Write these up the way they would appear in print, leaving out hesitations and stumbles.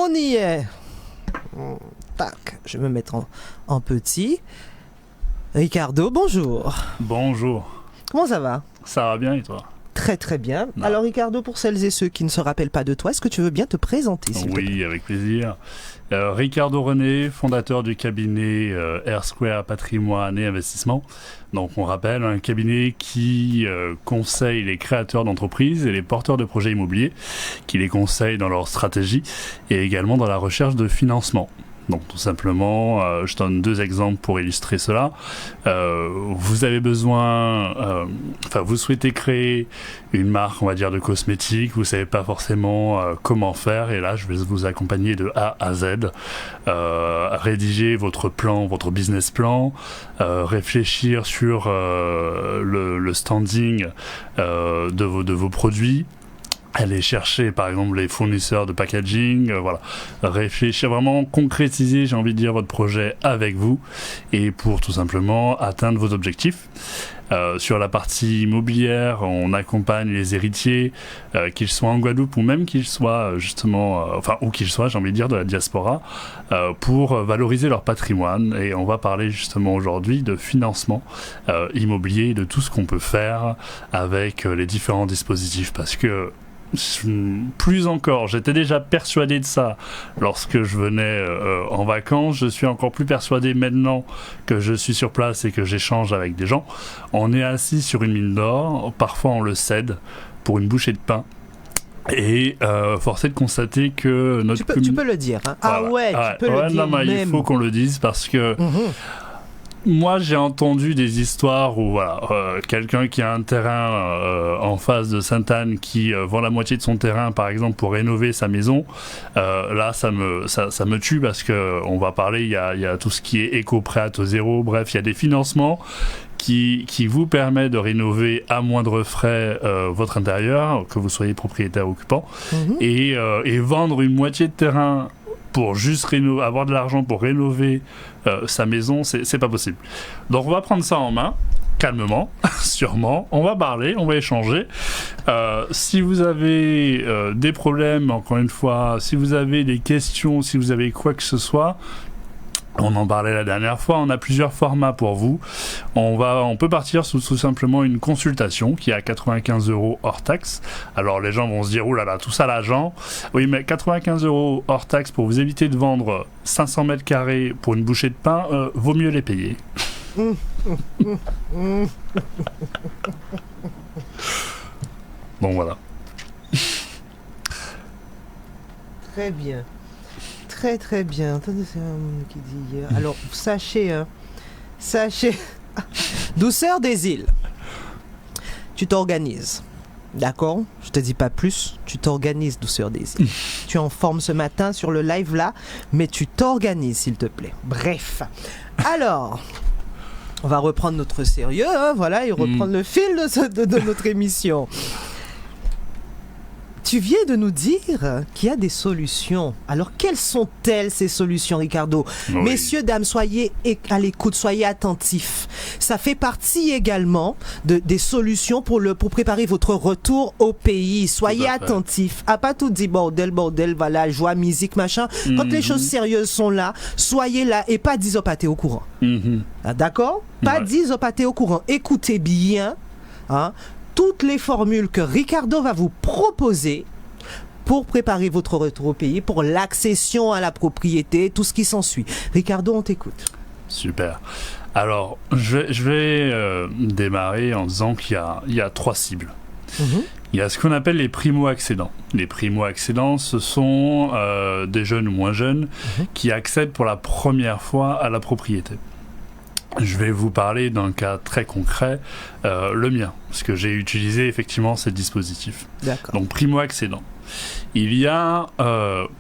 On y est. Tac, je vais me mettre en petit. Ricardo, bonjour. Bonjour. Comment ça va? Ça va bien et toi? Très très bien. Non. Alors Ricardo, pour celles et ceux qui ne se rappellent pas de toi, est-ce que tu veux bien te présenter s'il te plaît? Oui, avec plaisir. Ricardo René, fondateur du cabinet R Square Patrimoine et Investissement. Donc on rappelle, un cabinet qui conseille les créateurs d'entreprises et les porteurs de projets immobiliers, qui les conseille dans leur stratégie et également dans la recherche de financement. Donc tout simplement, je donne 2 exemples pour illustrer cela. Vous avez besoin, vous souhaitez créer une marque, on va dire, de cosmétiques, vous savez pas forcément comment faire, et là je vais vous accompagner de A à Z, rédiger votre plan, votre business plan, réfléchir sur le standing de vos produits, aller chercher par exemple les fournisseurs de packaging, voilà, réfléchir, vraiment concrétiser, j'ai envie de dire, votre projet avec vous et pour tout simplement atteindre vos objectifs. Sur la partie immobilière, on accompagne les héritiers, qu'ils soient en Guadeloupe ou même qu'ils soient justement, où qu'ils soient, j'ai envie de dire, de la diaspora, pour valoriser leur patrimoine. Et on va parler justement aujourd'hui de financement immobilier, de tout ce qu'on peut faire avec les différents dispositifs, parce que plus encore, j'étais déjà persuadé de ça lorsque je venais en vacances, je suis encore plus persuadé maintenant que je suis sur place et que j'échange avec des gens. On est assis sur une mine d'or, parfois on le cède pour une bouchée de pain. Et force est de constater que notre tu peux le dire, hein. Voilà. Ah ouais, tu peux le dire. Non, mais même. il faut qu'on le dise parce que moi, j'ai entendu des histoires où quelqu'un qui a un terrain en face de Sainte-Anne qui vend la moitié de son terrain, par exemple, pour rénover sa maison. Là, ça me tue parce que on va parler. Il y a tout ce qui est éco-prêt à taux zéro. Bref, il y a des financements qui vous permettent de rénover à moindre frais votre intérieur, que vous soyez propriétaire ou occupant, et vendre une moitié de terrain pour juste avoir de l'argent pour rénover sa maison, c'est pas possible. Donc on va prendre ça en main, calmement, sûrement, on va parler, on va échanger. Si vous avez des problèmes, encore une fois, si vous avez des questions, si vous avez quoi que ce soit, on en parlait la dernière fois, on a plusieurs formats pour vous. On peut partir sous simplement une consultation qui est à 95 € hors taxe. Alors les gens vont se dire, oulala, tout ça l'argent. Oui, mais 95 € hors taxe pour vous éviter de vendre 500 mètres carrés pour une bouchée de pain, vaut mieux les payer. Bon, voilà. Très bien. Très très bien. Attendez, c'est un monde qui dit hier. Alors, sachez, douceur des îles, tu t'organises. D'accord? Je te dis pas plus, tu t'organises, douceur des îles. Tu es en forme ce matin sur le live là, mais tu t'organises, s'il te plaît. Bref. Alors, on va reprendre notre sérieux, hein, voilà, et reprendre le fil de notre émission. Tu viens de nous dire qu'il y a des solutions. Alors, quelles sont-elles, ces solutions, Ricardo? Oui. Messieurs, dames, soyez à l'écoute, soyez attentifs. Ça fait partie également des solutions pour préparer votre retour au pays. Soyez attentifs. À pas tout dit bordel, voilà, joie, musique, machin. Quand les choses sérieuses sont là, soyez là et pas disopater au courant. D'accord? Pas disopater au courant. Écoutez bien, hein, toutes les formules que Ricardo va vous proposer pour préparer votre retour au pays, pour l'accession à la propriété, tout ce qui s'ensuit. Ricardo, on t'écoute. Super. Alors, je vais démarrer en disant qu'il y a 3 cibles. Il y a ce qu'on appelle les primo-accédants. Les primo-accédants, ce sont des jeunes ou moins jeunes qui accèdent pour la première fois à la propriété. Je vais vous parler d'un cas très concret, le mien, parce que j'ai utilisé effectivement ces dispositifs. D'accord. Donc primo-accédant. Il y a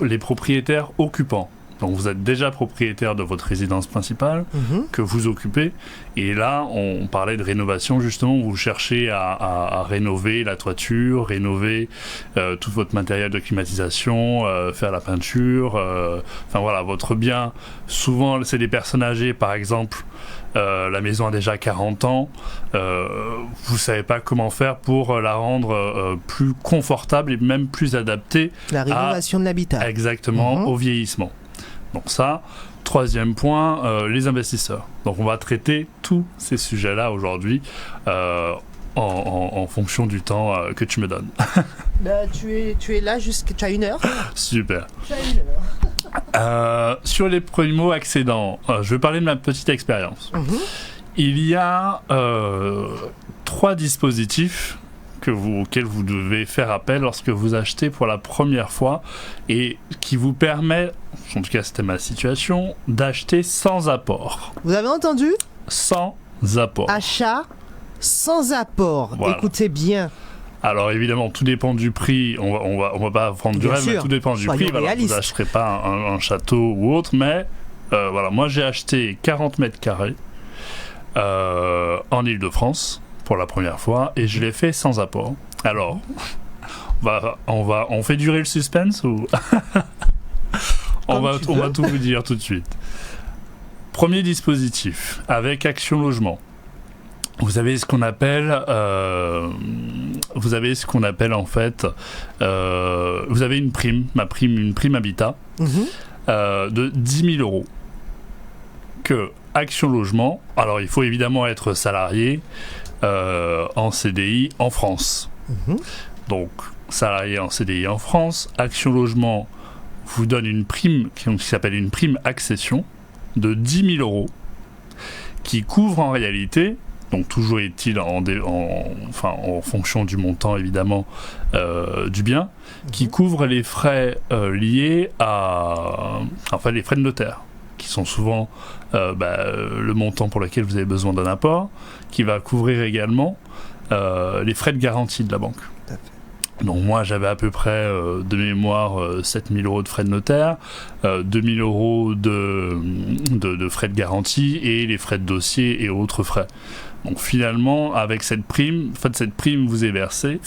les propriétaires occupants. Donc vous êtes déjà propriétaire de votre résidence principale que vous occupez. Et là, on parlait de rénovation justement. Vous cherchez à rénover la toiture, rénover tout votre matériel de climatisation, faire la peinture. Enfin voilà, votre bien. Souvent, c'est des personnes âgées, par exemple. La maison a déjà 40 ans. Vous savez pas comment faire pour la rendre plus confortable et même plus adaptée. La rénovation de l'habitat. Exactement, au vieillissement. Donc ça, troisième point, les investisseurs. Donc on va traiter tous ces sujets-là aujourd'hui en fonction du temps que tu me donnes. Tu es là jusqu'à... Tu as 1 heure. Super. Tu as 1 heure. Sur les primo-accédants, je vais parler de ma petite expérience. Il y a 3 dispositifs auxquels vous devez faire appel lorsque vous achetez pour la première fois et qui vous permet, en tout cas c'était ma situation, d'acheter sans apport. Vous avez entendu ? Sans apport. Achat sans apport. Voilà. Écoutez bien. Alors évidemment, tout dépend du prix. On va pas vendre du rêve, mais tout dépend du prix. Voilà, vous n'achèterez pas un château ou autre, mais voilà, moi j'ai acheté 40 mètres carrés en Île-de-France pour la première fois et je l'ai fait sans apport. Alors, on fait durer le suspense ou on va tout vous dire tout de suite. Premier dispositif avec Action Logement. Vous avez ce qu'on appelle en fait vous avez une prime habitat de 10 000 euros que Action Logement, alors il faut évidemment être salarié en CDI en France. Donc salarié en CDI en France, Action Logement vous donne une prime qui s'appelle une prime accession de 10 000 euros qui couvre en réalité, donc toujours est-il en fonction du montant évidemment du bien, qui couvre les frais liés les frais de notaire, qui sont souvent le montant pour lequel vous avez besoin d'un apport, qui va couvrir également les frais de garantie de la banque. Donc moi j'avais à peu près de mémoire 7 000 euros de frais de notaire, 2 000 euros de frais de garantie et les frais de dossier et autres frais. Donc finalement avec cette prime vous est versée,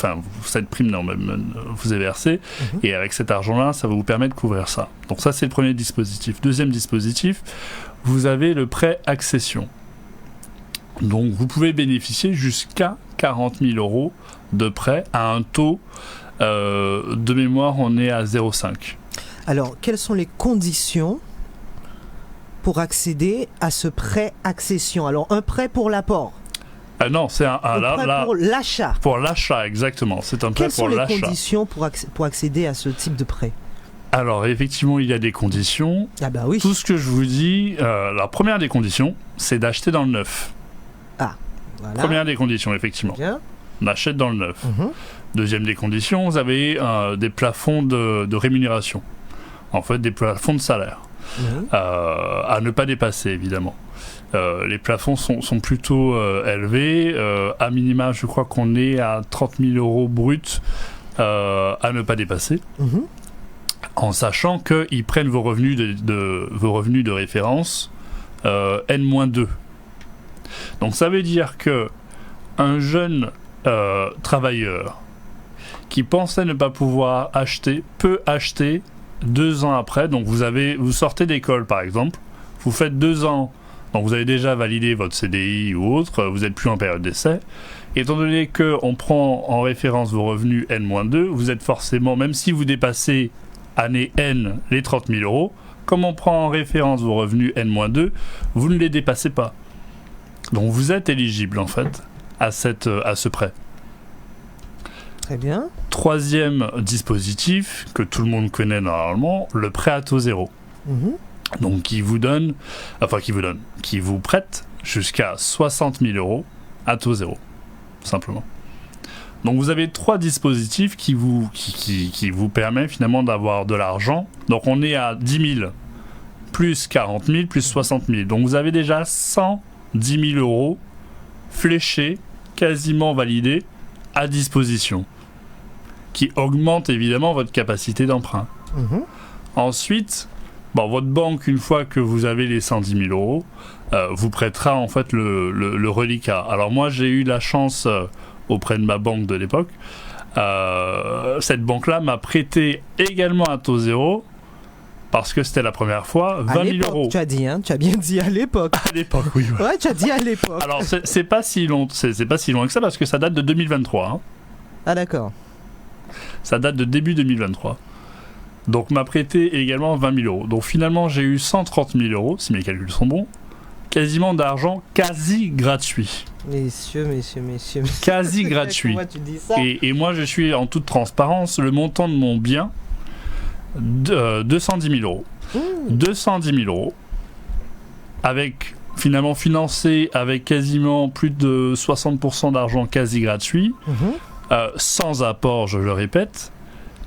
vous est versée et avec cet argent-là ça va vous permettre de couvrir ça. Donc ça c'est le premier dispositif. Deuxième dispositif, vous avez le prêt accession. Donc vous pouvez bénéficier jusqu'à 40 000 euros de prêt à un taux de mémoire, on est à 0,5. Alors, quelles sont les conditions pour accéder à ce prêt accession ? Alors, un prêt pour l'apport. Non, c'est un prêt pour l'achat. Pour l'achat, exactement. C'est un prêt pour l'achat. Quelles sont les conditions pour accéder à ce type de prêt ? Alors, effectivement, il y a des conditions. Ah bah oui. Tout ce que je vous dis, la première des conditions, c'est d'acheter dans le neuf. Ah, voilà. Première des conditions, effectivement. Bien. On achète dans le neuf. Deuxième des conditions, vous avez des plafonds de rémunération. En fait, des plafonds de salaire. À ne pas dépasser, évidemment. Les plafonds sont plutôt élevés. À minima, je crois qu'on est à 30 000 euros bruts à ne pas dépasser. En sachant qu'ils prennent vos revenus de référence N-2. Donc ça veut dire que un jeune travailleur qui pensait ne pas pouvoir acheter peut acheter 2 ans après. Donc vous sortez d'école par exemple, vous faites 2 ans, donc vous avez déjà validé votre CDI ou autre, vous n'êtes plus en période d'essai. Étant donné qu'on prend en référence vos revenus N-2, vous êtes forcément, même si vous dépassez année N les 30 000 euros, comme on prend en référence vos revenus N-2, vous ne les dépassez pas. Donc vous êtes éligible en fait à ce prêt. Très bien. Troisième dispositif que tout le monde connaît normalement, le prêt à taux zéro. Donc qui vous prête jusqu'à 60 000 euros à taux zéro, simplement. Donc vous avez 3 dispositifs qui vous permettent finalement d'avoir de l'argent. Donc on est à 10 000 plus 40 000 plus 60 000. Donc vous avez déjà 110 000 euros fléchés, quasiment validés, à disposition, qui augmente évidemment votre capacité d'emprunt. Ensuite, bon, votre banque, une fois que vous avez les 110 000 euros, vous prêtera en fait le reliquat. Alors moi, j'ai eu la chance auprès de ma banque de l'époque. Cette banque-là m'a prêté également à taux zéro parce que c'était la première fois 20 000 euros. Tu as dit, hein, tu as bien dit à l'époque. À l'époque, oui. Ouais, tu as dit à l'époque. Alors c'est pas si long, c'est pas si loin que ça parce que ça date de 2023. Hein. Ah d'accord. Ça date de début 2023. Donc m'a prêté également 20 000 euros. Donc finalement j'ai eu 130 000 euros, si mes calculs sont bons, quasiment d'argent quasi gratuit. Messieurs. Quasi gratuit. Comment tu dis ça? Et moi je suis en toute transparence, le montant de mon bien, 210 000 euros. 210 000 euros, avec finalement financé avec quasiment plus de 60% d'argent quasi gratuit, sans apport, je le répète,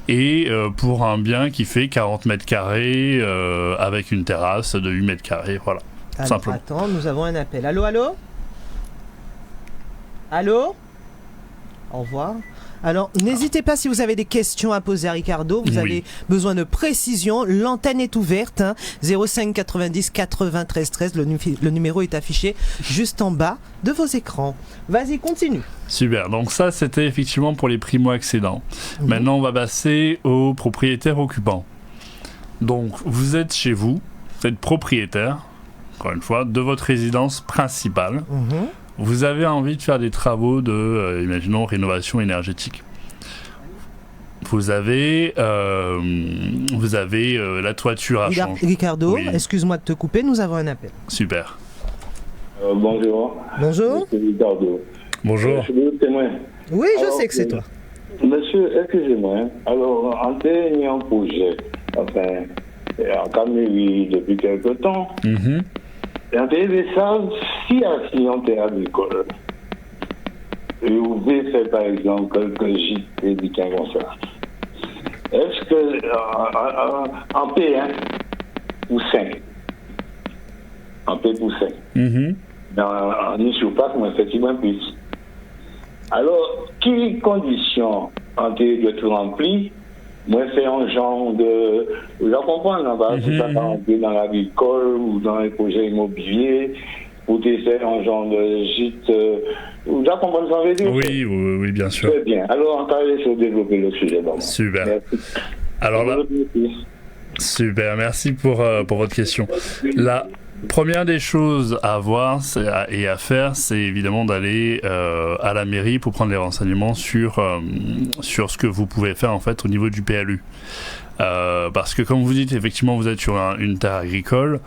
et pour un bien qui fait 40 mètres carrés avec une terrasse de 8 mètres carrés, voilà. Alors, simplement. attends, nous avons un appel. Allô? Allô? Au revoir. Alors, n'hésitez pas si vous avez des questions à poser à Ricardo. Vous avez besoin de précision. L'antenne est ouverte. 05 90 93 13. Le numéro est affiché juste en bas de vos écrans. Vas-y, continue. Super. Donc ça, c'était effectivement pour les primo-accédants. Maintenant, on va passer aux propriétaires occupants. Donc, vous êtes chez vous. Vous êtes propriétaire, encore une fois, de votre résidence principale. Vous avez envie de faire des travaux de, imaginons, rénovation énergétique. Vous avez la toiture à changer. Ricardo, excuse-moi de te couper, nous avons un appel. Super. Bonjour. Bonjour. Monsieur Ricardo. Bonjour. Je suis le témoin. Oui, je sais que c'est toi. Monsieur, excusez-moi. Alors, en dernier projet, enfin, en Cameroun depuis quelque temps, et en dernier ça, si on est agricole, et vous pouvez faire par exemple quelques gîtes médicaux comme ça, est-ce que en P1 ou 5, en P pour 5, en Nisoupak, mais effectivement plus. Alors, quelles conditions ont été remplies? Moi, c'est un genre de... Je comprends, non, parce que ça va entrer dans l'agricole ou dans les projets immobiliers, pour faire un genre de gîte... Je comprends ce que ça veut dire? Oui, bien sûr. Très bien. Alors, on va essayer de développer le sujet. Donc. Super. Merci. Alors là... Super, merci pour votre question. La première des choses à voir et à faire, c'est évidemment d'aller à la mairie pour prendre les renseignements sur ce que vous pouvez faire en fait au niveau du PLU. Parce que comme vous dites, effectivement, vous êtes sur une terre agricole.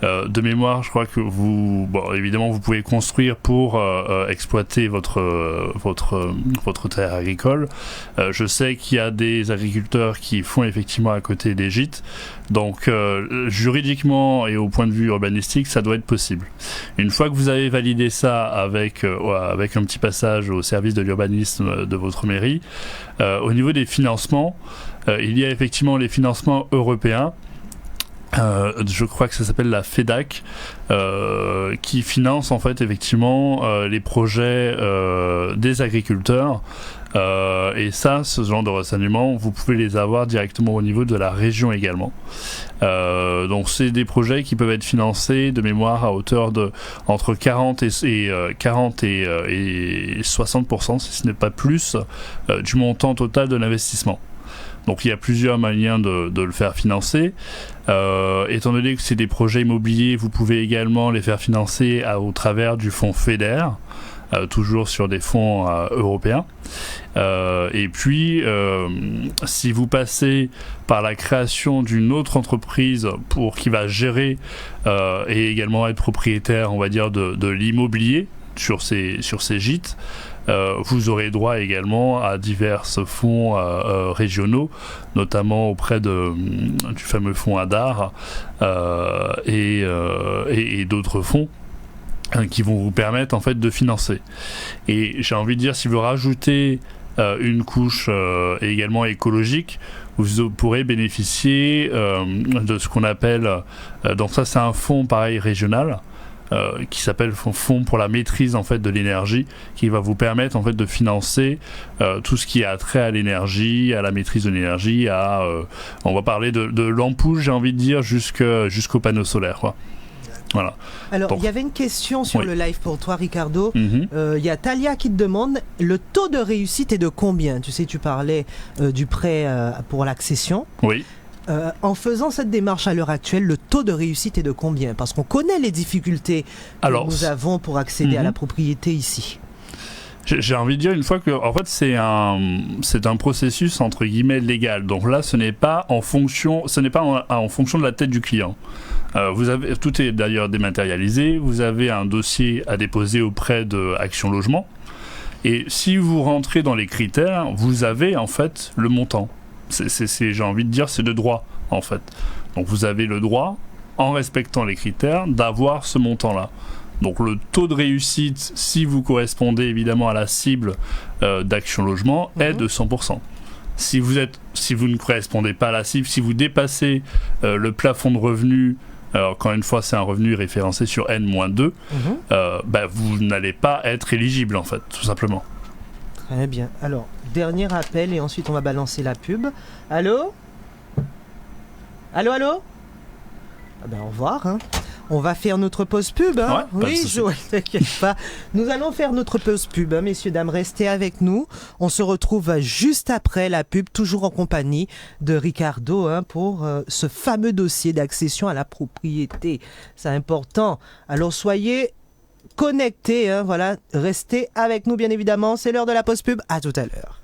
De mémoire, je crois que évidemment, vous pouvez construire pour exploiter votre terre agricole. Je sais qu'il y a des agriculteurs qui font effectivement à côté des gîtes. Donc, juridiquement et au point de vue urbanistique, ça doit être possible. Une fois que vous avez validé ça avec un petit passage au service de l'urbanisme de votre mairie, au niveau des financements, il y a effectivement les financements européens. Je crois que ça s'appelle la FEDAC, qui finance en fait effectivement les projets des agriculteurs. Et ça, ce genre de renseignements, vous pouvez les avoir directement au niveau de la région également. Donc c'est des projets qui peuvent être financés de mémoire à hauteur de entre 40 et 60%, si ce n'est pas plus, du montant total de l'investissement. Donc il y a plusieurs moyens de le faire financer. Étant donné que c'est des projets immobiliers, vous pouvez également les faire financer au travers du fonds FEDER, toujours sur des fonds européens. Et puis, si vous passez par la création d'une autre entreprise qui va gérer et également être propriétaire, on va dire, de l'immobilier sur ces gîtes, vous aurez droit également à divers fonds régionaux, notamment auprès du fameux fonds ADAR et d'autres fonds qui vont vous permettre en fait de financer. Et j'ai envie de dire, si vous rajoutez une couche également écologique, vous pourrez bénéficier de ce qu'on appelle, donc ça c'est un fonds pareil régional, qui s'appelle Fonds pour la maîtrise en fait de l'énergie, qui va vous permettre en fait de financer tout ce qui a trait à l'énergie, à la maîtrise de l'énergie, on va parler de l'ampoule, j'ai envie de dire, jusqu'au panneau solaire, quoi. Voilà. Alors, il y avait une question sur le live pour toi, Ricardo. Mhm. Il y a Talia qui te demande, le taux de réussite est de combien? Tu sais, tu parlais du prêt pour l'accession. Oui. En faisant cette démarche à l'heure actuelle, le taux de réussite est de combien? Parce qu'on connaît les difficultés que nous avons pour accéder à la propriété ici. J'ai envie de dire une fois que, en fait, c'est un processus entre guillemets légal. Donc là, ce n'est pas en fonction de la tête du client. Tout est d'ailleurs dématérialisé. Vous avez un dossier à déposer auprès de Action Logement. Et si vous rentrez dans les critères, vous avez en fait le montant. J'ai envie de dire, c'est de droit en fait. Donc vous avez le droit, en respectant les critères, d'avoir ce montant-là. Donc le taux de réussite, si vous correspondez évidemment à la cible d'Action Logement, est de 100%. Si vous ne correspondez pas à la cible, si vous dépassez le plafond de revenus, encore une fois c'est un revenu référencé sur N-2, vous n'allez pas être éligible en fait, tout simplement. Très bien. Alors, dernier appel et ensuite on va balancer la pub. Allô? Allô? Ah ben, au revoir, hein. On va faire notre pause pub, hein. Ouais, oui, Joël, t'inquiète pas. Nous allons faire notre pause pub, hein, messieurs, dames, restez avec nous. On se retrouve juste après la pub, toujours en compagnie de Ricardo, hein, pour ce fameux dossier d'accession à la propriété. C'est important. Alors soyez connectés, hein, voilà. Restez avec nous, bien évidemment. C'est l'heure de la pause pub. À tout à l'heure.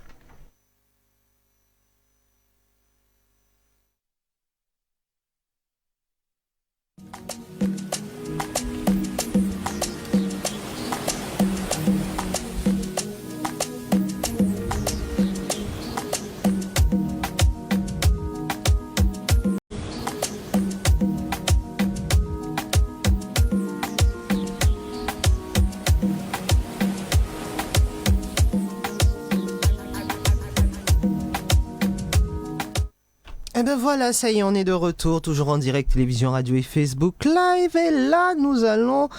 Et ben voilà, ça y est, on est de retour, toujours en direct, télévision, radio et Facebook Live. Et là, nous allons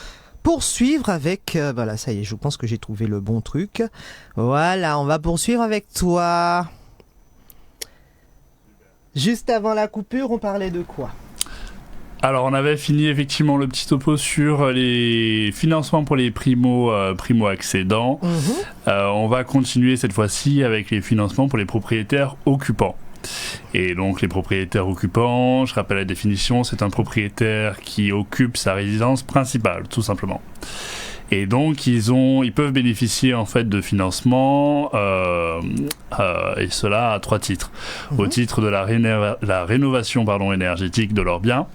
poursuivre avec... voilà, ça y est, je pense que j'ai trouvé le bon truc. Voilà, on va poursuivre avec toi. Juste avant la coupure, on parlait de quoi? Alors, on avait fini effectivement le petit topo sur les financements pour les primo-accédants. On va continuer cette fois-ci avec les financements pour les propriétaires occupants. Et donc les propriétaires occupants, je rappelle la définition, c'est un propriétaire qui occupe sa résidence principale, tout simplement. Et donc ils peuvent bénéficier en fait de financement et cela à 3 titres. Au titre de la rénovation énergétique de leur bien,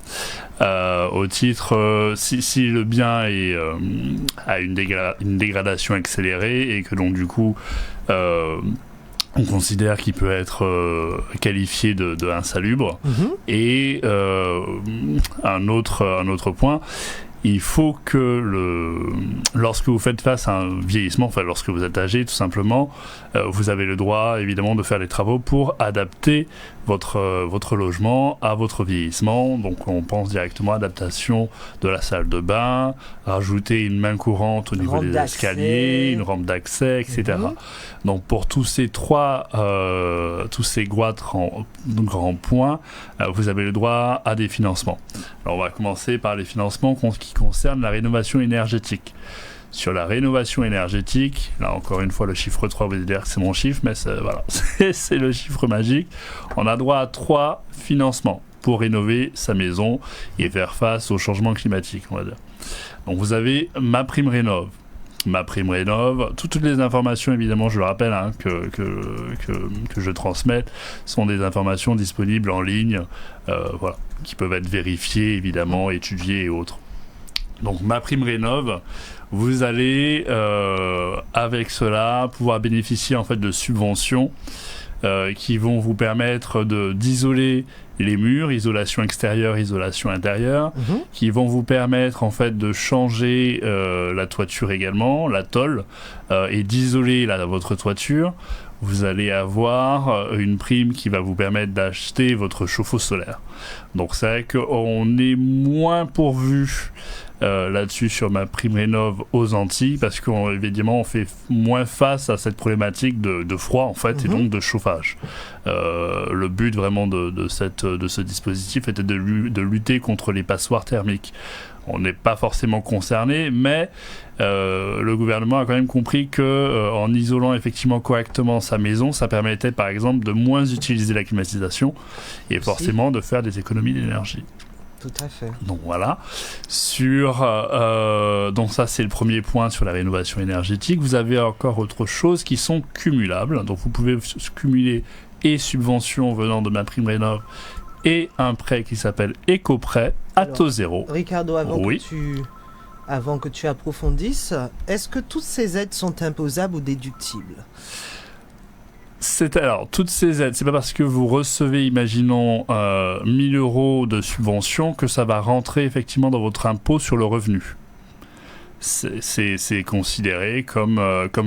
au titre si le bien a une dégradation accélérée et que donc du coup on considère qu'il peut être qualifié de insalubre. Et un autre point, il faut que lorsque vous faites face à un vieillissement, enfin lorsque vous êtes âgé tout simplement, vous avez le droit évidemment de faire les travaux pour adapter votre logement à votre vieillissement. Donc on pense directement à adaptation de la salle de bain, rajouter une main courante au niveau des escaliers, une rampe d'accès, etc. Donc pour tous ces grands points, vous avez le droit à des financements. Alors on va commencer par les financements qui concernent la rénovation énergétique. Sur la rénovation énergétique, là encore une fois le chiffre 3, vous allez dire que c'est mon chiffre, mais voilà, c'est le chiffre magique. On a droit à 3 financements pour rénover sa maison et faire face au changement climatique, on va dire. Donc vous avez MaPrimeRénov'. MaPrimeRénov', toutes les informations évidemment, je le rappelle, hein, que je transmette, sont des informations disponibles en ligne, voilà, qui peuvent être vérifiées évidemment, étudiées et autres. Donc MaPrimeRénov', vous allez avec cela pouvoir bénéficier en fait de subventions qui vont vous permettre d'isoler les murs, isolation extérieure, isolation intérieure, qui vont vous permettre en fait de changer la toiture également, la tôle, et d'isoler votre toiture. Vous allez avoir une prime qui va vous permettre d'acheter votre chauffe-eau solaire. Donc c'est vrai qu'on est moins pourvu là-dessus sur MaPrimeRénov' aux Antilles, parce qu'évidemment on fait moins face à cette problématique de froid en fait, et donc de chauffage. Le but vraiment de ce dispositif était de lutter contre les passoires thermiques. On n'est pas forcément concerné, mais le gouvernement a quand même compris que en isolant effectivement correctement sa maison, ça permettait par exemple de moins utiliser la climatisation et forcément de faire des économies d'énergie. Tout à fait. Donc voilà. Donc ça c'est le premier point sur la rénovation énergétique. Vous avez encore autre chose qui sont cumulables. Donc vous pouvez cumuler et subventions venant de MaPrimeRénov' et un prêt qui s'appelle Éco-prêt à taux zéro. Ricardo, avant que tu approfondisses, est-ce que toutes ces aides sont imposables ou déductibles ? Alors, toutes ces aides, c'est pas parce que vous recevez, imaginons, 1 000 euros de subvention que ça va rentrer effectivement dans votre impôt sur le revenu. C'est considéré comme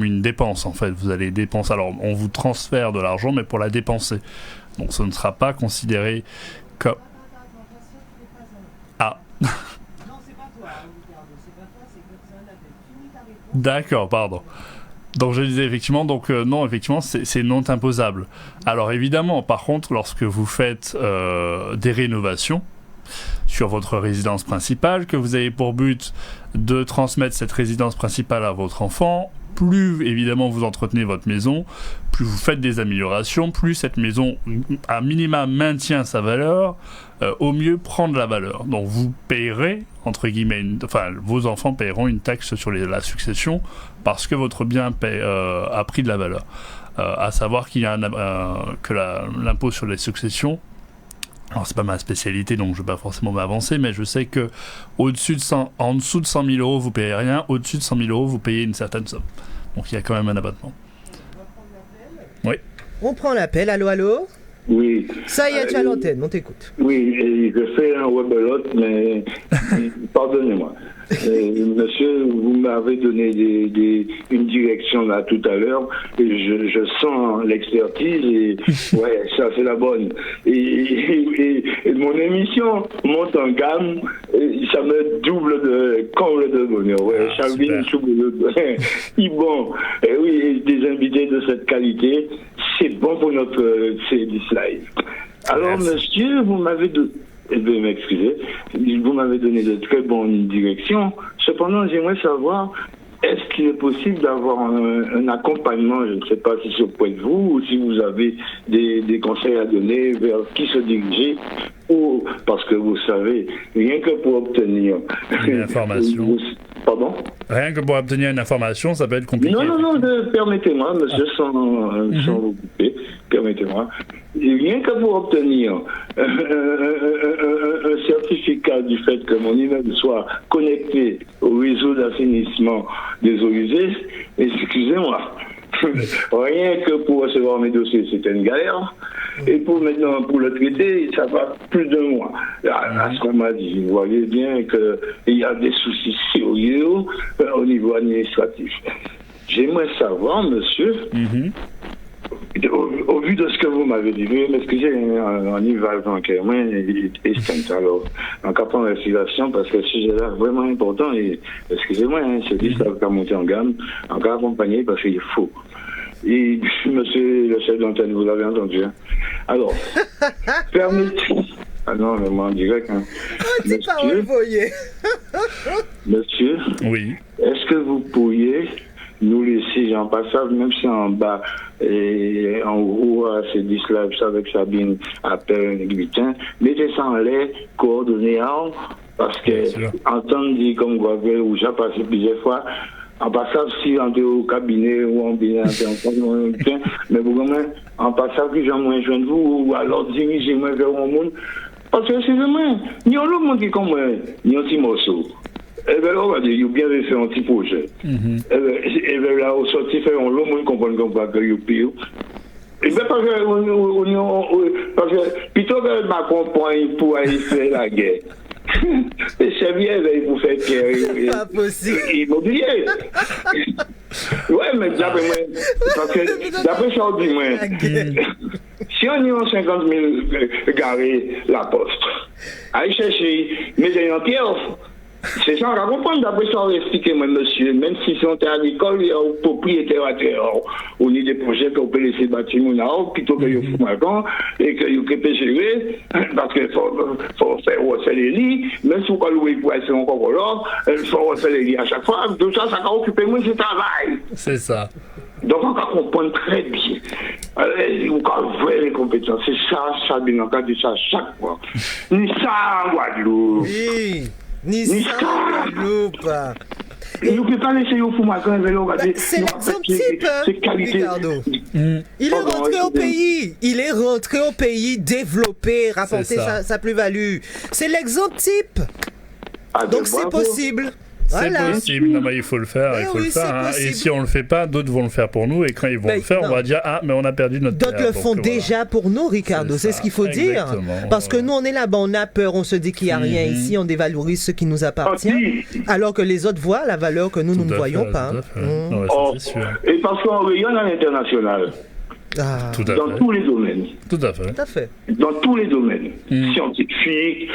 une dépense, en fait. Vous allez dépenser. Alors, on vous transfère de l'argent, mais pour la dépenser. Donc, ça ne sera pas considéré comme... Ah. Non, c'est pas toi, Ricardo. C'est pas toi, c'est que ça, fini ta réponse. D'accord, pardon. Donc je disais effectivement, non, effectivement, c'est non imposable. Alors évidemment, par contre, lorsque vous faites des rénovations sur votre résidence principale, que vous avez pour but de transmettre cette résidence principale à votre enfant, plus évidemment vous entretenez votre maison, plus vous faites des améliorations, plus cette maison à minima maintient sa valeur, au mieux prend de la valeur. Donc vous payerez, entre guillemets, vos enfants paieront une taxe sur la succession parce que votre bien a pris de la valeur. À savoir qu'il y a que l'impôt sur les successions, alors c'est pas ma spécialité donc je vais pas forcément m'avancer, mais je sais que en dessous de 100 000 euros vous payez rien, au-dessus de 100 000 euros vous payez une certaine somme. Donc il y a quand même un abattement. Oui. On prend l'appel, allô ? Oui. Ça y est, tu as l'antenne, on t'écoute. Oui, je fais un webelote, mais pardonnez-moi. Monsieur, vous m'avez donné une direction là tout à l'heure, et je sens l'expertise, et ouais, ça c'est la bonne. Et mon émission monte en gamme, et ça me double de comble de bonheur. Ouais, Chalvin, bon, oui, des invités de cette qualité, c'est bon pour notre C10 Live. Alors, monsieur, vous m'avez m'excuser, vous m'avez donné de très bonnes directions. Cependant, j'aimerais savoir, est-ce qu'il est possible d'avoir un accompagnement, je ne sais pas si c'est auprès de vous, ou si vous avez des conseils à donner vers qui se diriger, ou parce que vous savez, rien que pour obtenir une information. Pardon ? Rien que pour obtenir une information, ça peut être compliqué. Non, permettez-moi, monsieur, sans vous couper, permettez-moi. Rien que pour obtenir un certificat du fait que mon immeuble soit connecté au réseau d'assainissement des eaux usées, excusez-moi, rien que pour recevoir mes dossiers, c'était une galère. Et pour le traiter, ça va plus de mois. À ce qu'on m'a dit, vous voyez bien qu'il y a des soucis sérieux au niveau administratif. J'aimerais savoir, monsieur, au vu de ce que vous m'avez dit, veuillez m'excuser, on y va bancaire, alors, en capant la respiration, parce que ce sujet-là est vraiment important, et excusez-moi, c'est dit, ça va monter en gamme, encore accompagné, parce qu'il faut. Et monsieur le chef d'antenne, vous l'avez entendu. Hein. Alors, permettez... Ah non, mais moi en direct. Hein. Monsieur, oui. Est-ce que vous pourriez nous laisser, j'en passage, même si en bas, et en haut, c'est 10 lives avec Sabine, appel, Guitin, mettez ça en l'air, coordonnées, parce que, entendre dire comme vous avez, ou j'ai passé plusieurs fois, en passant si on est au cabinet ou en bien, mais vous en passant que j'en moins jeune vous, ou alors dirigez-moi vers un monde, parce que excusez-moi, il y a l'autre monde qui est comme moi, il y a un petit morceau. Et bien là, on va dire, il a bien fait un petit projet. Et bien là, au sorti, faire un l'autre monde comprendre qu'on va que il pire. Et bien parce que plutôt que Macron pour aller faire la guerre. C'est bien, il vous fait pas possible. Immobilier. Ouais, mais d'après moi, parce que d'après ça, on dit moi, si on y a 50 000 garés la poste, allez chercher, mettez en pierre. C'est ça, on va comprendre. D'après ça, on va expliquer, moi, monsieur, même si on est à l'école, il y a un propriétaire à terre. On a des projets qu'on peut laisser bâtir mon arbre, plutôt que de faire maintenant, et que vous pouvez gérer, parce qu'il faut faire refaire les lits, même si on peut louer pour être encore là, il faut refaire les lits à chaque fois. Tout ça, ça va occuper moi, c'est travail. C'est ça. Donc, on va comprendre très bien. On va voir les compétences. C'est ça, bien encore, dit ça chaque fois. Ni ça en Guadeloupe. Oui, ni ça en Guadeloupe. Et nous ne pouvons pas laisser au fou matin. C'est l'exemple type, Ricardo. Il est rentré au pays. Il est rentré au pays, développé, rapporter sa plus-value. C'est l'exemple type. Donc, c'est possible. C'est possible, non, mais il faut le faire, Et si on le fait pas, d'autres vont le faire pour nous, et quand ils vont le faire, on va dire mais on a perdu notre terre. D'autres le font déjà pour nous, Ricardo, c'est ce qu'il faut dire. Parce que nous, on est là-bas, on a peur, on se dit qu'il n'y a rien ici, on dévalorise ce qui nous appartient, alors que les autres voient la valeur que nous ne voyons pas. Et parce qu'on rayonne à l'international. Dans tous les domaines. Tout à fait. Dans tous les domaines. Scientifiques,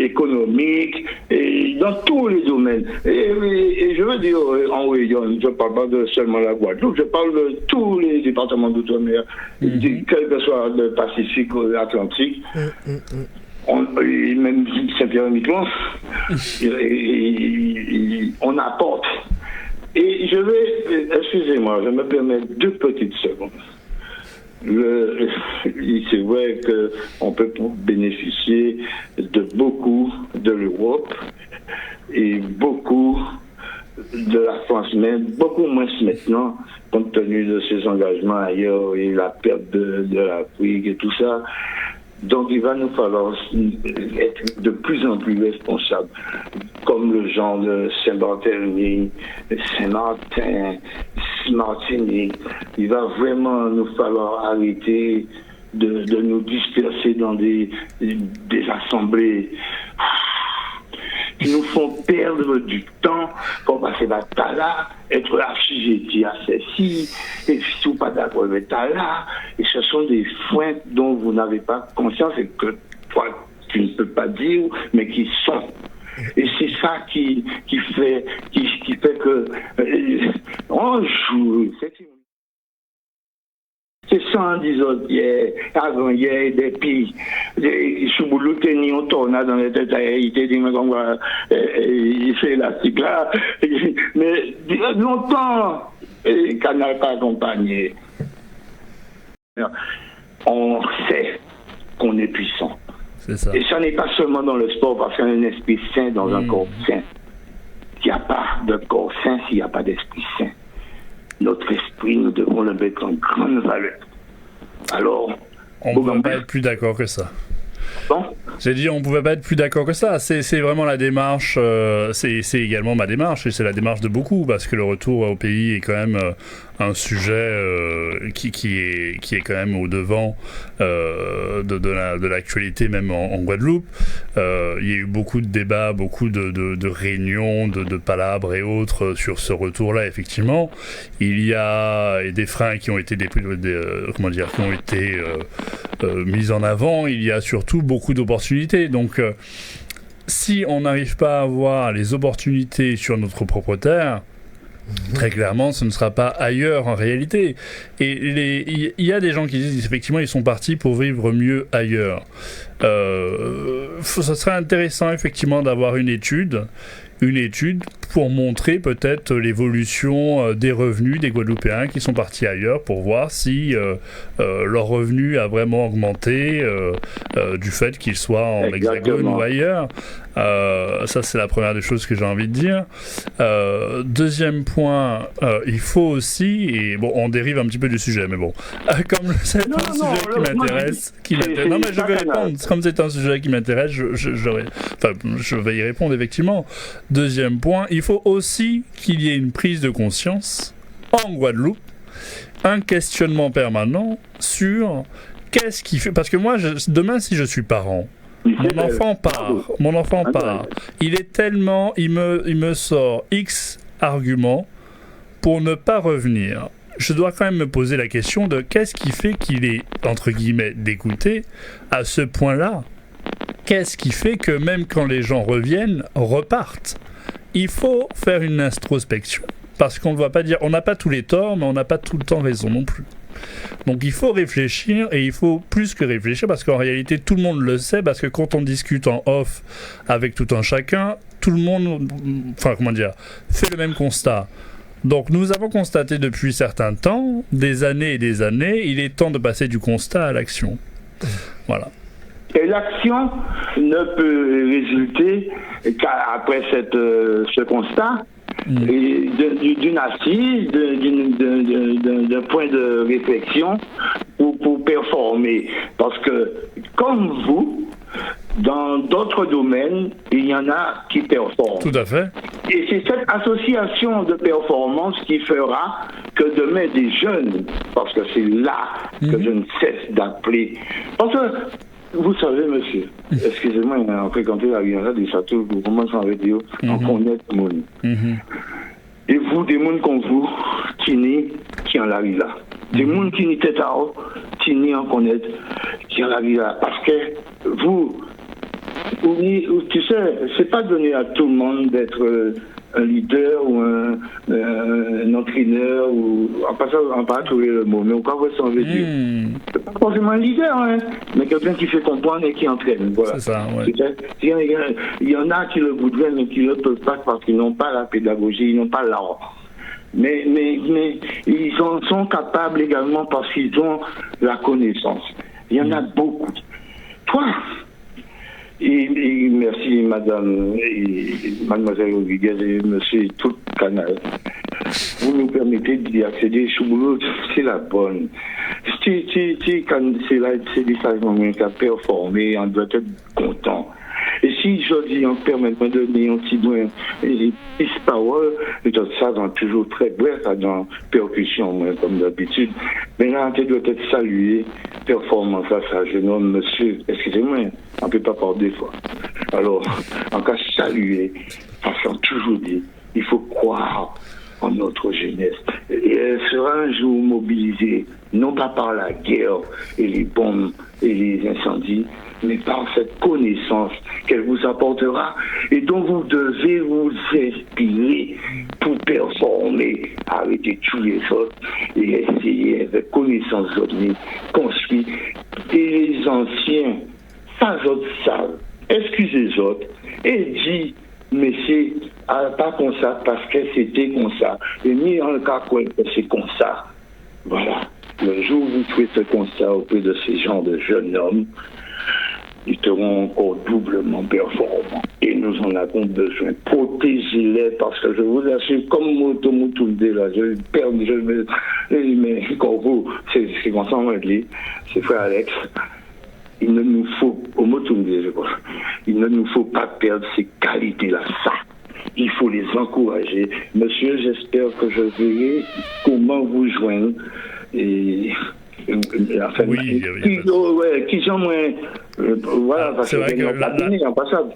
économiques, et dans tous les domaines. Et je veux dire, en rayonne, je ne parle pas de seulement la Guadeloupe, je parle de tous les départements d'outre-mer, quel que soit le Pacifique ou l'Atlantique. Même Saint-Pierre-et-Miquelon, on apporte. Et je vais, excusez-moi, je me permets 2 petites secondes. C'est vrai qu'on peut bénéficier de beaucoup de l'Europe et beaucoup de la France, mais beaucoup moins maintenant, compte tenu de ses engagements ailleurs et la perte de l'Afrique et tout ça. Donc il va nous falloir être de plus en plus responsables, comme le genre de Saint-Barthélemy, Saint-Martin, Martinique. Il va vraiment nous falloir arrêter de nous disperser dans des assemblées qui nous font perdre du temps pour passer la tala, être assujetti à ceci, et si vous pas d'accord avec tala, et ce sont des freins dont vous n'avez pas conscience et que toi tu ne peux pas dire, mais qui sont. Et c'est ça qui fait que on joue. C'est 110 autres hier, avant hier, des pays, sous boulot, on tourne dans les têtes à hériter, il fait l'élastique là. Mais longtemps, Canal pas accompagné. On sait qu'on est puissant. C'est ça. Et ça n'est pas seulement dans le sport, parce qu'il y a un esprit sain dans un corps sain. Il n'y a pas de corps sain s'il n'y a pas d'esprit sain. Notre esprit, nous devons le mettre en grande valeur. Alors, on ne peut pas être plus d'accord que ça. Bon. J'ai dit, on ne pouvait pas être plus d'accord que ça. C'est vraiment la démarche, c'est également ma démarche, et c'est la démarche de beaucoup, parce que le retour au pays est quand même un sujet qui est quand même au devant de l'actualité, même en Guadeloupe. Il y a eu beaucoup de débats, beaucoup de réunions, de palabres et autres sur ce retour-là, effectivement. Il y a des freins qui ont été mis en avant. Il y a surtout beaucoup d'opportunités. Donc, si on n'arrive pas à avoir les opportunités sur notre propre terre, très clairement, ce ne sera pas ailleurs en réalité. Et il y a des gens qui disent effectivement ils sont partis pour vivre mieux ailleurs. Ça serait intéressant effectivement d'avoir une étude pour montrer peut-être l'évolution des revenus des Guadeloupéens qui sont partis ailleurs, pour voir si leur revenu a vraiment augmenté du fait qu'ils soient en Hexagone ou ailleurs. Ça, c'est la première des choses que j'ai envie de dire. Deuxième point, il faut aussi, et bon, on dérive un petit peu du sujet, mais bon, comme c'est un sujet qui m'intéresse, non mais je vais répondre, comme c'est un sujet qui m'intéresse, je vais y répondre effectivement. Deuxième point, il faut aussi qu'il y ait une prise de conscience en Guadeloupe, un questionnement permanent sur qu'est-ce qui fait, parce que moi, demain, si je suis parent, mon enfant part, il me sort X arguments pour ne pas revenir. Je dois quand même me poser la question de qu'est-ce qui fait qu'il est, entre guillemets, dégoûté à ce point-là. qu'est-ce qui fait que même quand les gens repartent? Il faut faire une introspection. Parce qu'on ne va pas dire, on n'a pas tous les torts, mais on n'a pas tout le temps raison non plus. Donc il faut réfléchir, et il faut plus que réfléchir, parce qu'en réalité tout le monde le sait, parce que quand on discute en off avec tout un chacun, tout le monde, fait le même constat. Donc nous avons constaté depuis certains temps, des années et des années, il est temps de passer du constat à l'action. Voilà. Et l'action ne peut résulter qu'après ce constat, et d'une assise, d'un point de réflexion pour performer. Parce que, comme vous, dans d'autres domaines, il y en a qui performent. Tout à fait. Et c'est cette association de performance qui fera que demain des jeunes, parce que c'est là que je ne cesse d'appeler. Parce que, vous savez, monsieur, excusez-moi, on a fréquenté la Riviera des Châteaux, vous commencez à dire, on connaît le monde. Et vous, des mondes comme vous, qui en arrivent là. Des mondes qui n'y tête à haut, qui n'y en connaissent, qui en arrivent là. Parce que vous, tu sais, c'est pas donné à tout le monde d'être un leader ou un entraîneur, ou en pas trouver le mot, mais au cas où ça veut dire. C'est pas forcément un leader, hein, mais quelqu'un qui fait comprendre et qui entraîne. Voilà. C'est ça, ouais. Il y en a qui le voudraient, mais qui ne le peuvent pas parce qu'ils n'ont pas la pédagogie, ils n'ont pas l'art. Mais ils en sont capables également parce qu'ils ont la connaissance. Il y en a beaucoup. Toi, et merci madame et mademoiselle Rodriguez et monsieur tout le canal. Vous nous permettez d'y accéder. Chouboulot, c'est la bonne. Quand c'est là, c'est des sages qui a performé, on doit être content. Et si je dis, on permet de donner un petit moins et peace power, et tout ça, dans toujours très bref, dans percussion, comme d'habitude. Mais là, on doit être salué, performance à ça, jeune homme, monsieur, excusez-moi, on ne peut pas parler des fois. Alors, en cas saluer, parce qu'on toujours dit, il faut croire en notre jeunesse. Et elle sera un jour mobilisée, non pas par la guerre et les bombes et les incendies, mais par cette connaissance qu'elle vous apportera et dont vous devez vous inspirer pour performer, arrêter tous les autres et essayer avec connaissance donnée, construire. Et les anciens, pas autres savent, excusez les autres et dit, mais c'est pas comme ça parce que c'était comme ça. Et mis en cas quoi que c'est comme ça. Voilà. Le jour où vous faites ce constat auprès de ces gens de jeunes hommes, ils seront encore doublement performants. Et nous en avons besoin. Protégez-les parce que je vous assure, comme Motomoutoulde, là, mais quand vous, c'est comme ça en anglais, c'est frère Alex, il ne nous faut, au Motomoutoulde, je crois, il ne nous faut pas perdre ces qualités-là. Ça, il faut les encourager. Monsieur, j'espère que je verrai comment vous joindre. Et enfin, qui sont moins voilà, parce que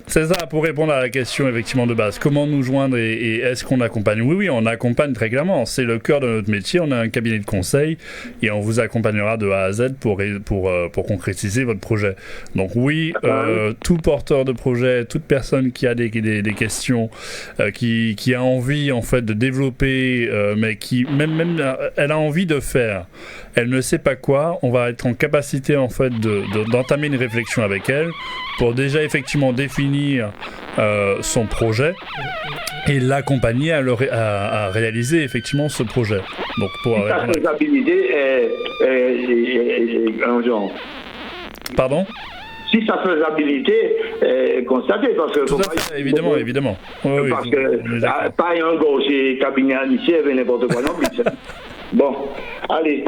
c'est ça, pour répondre à la question effectivement de base, comment nous joindre et est-ce qu'on accompagne? Oui, on accompagne très clairement, c'est le cœur de notre métier, on a un cabinet de conseil et on vous accompagnera de A à Z pour concrétiser votre projet. Donc oui, tout porteur de projet, toute personne qui a des questions, qui a envie en fait de développer, mais qui même elle a envie de faire, elle ne sait pas quoi, on va être en capacité en fait d'entamer une réflexion avec elle pour déjà effectivement définir son projet et l'accompagner à réaliser effectivement ce projet. Donc pour sa faisabilité Pardon? Si sa faisabilité est constatée, parce que tout à fait, évidemment. Oui, parce que pas un gros chez cabinet initié avec n'importe quoi non plus. Bon, allez,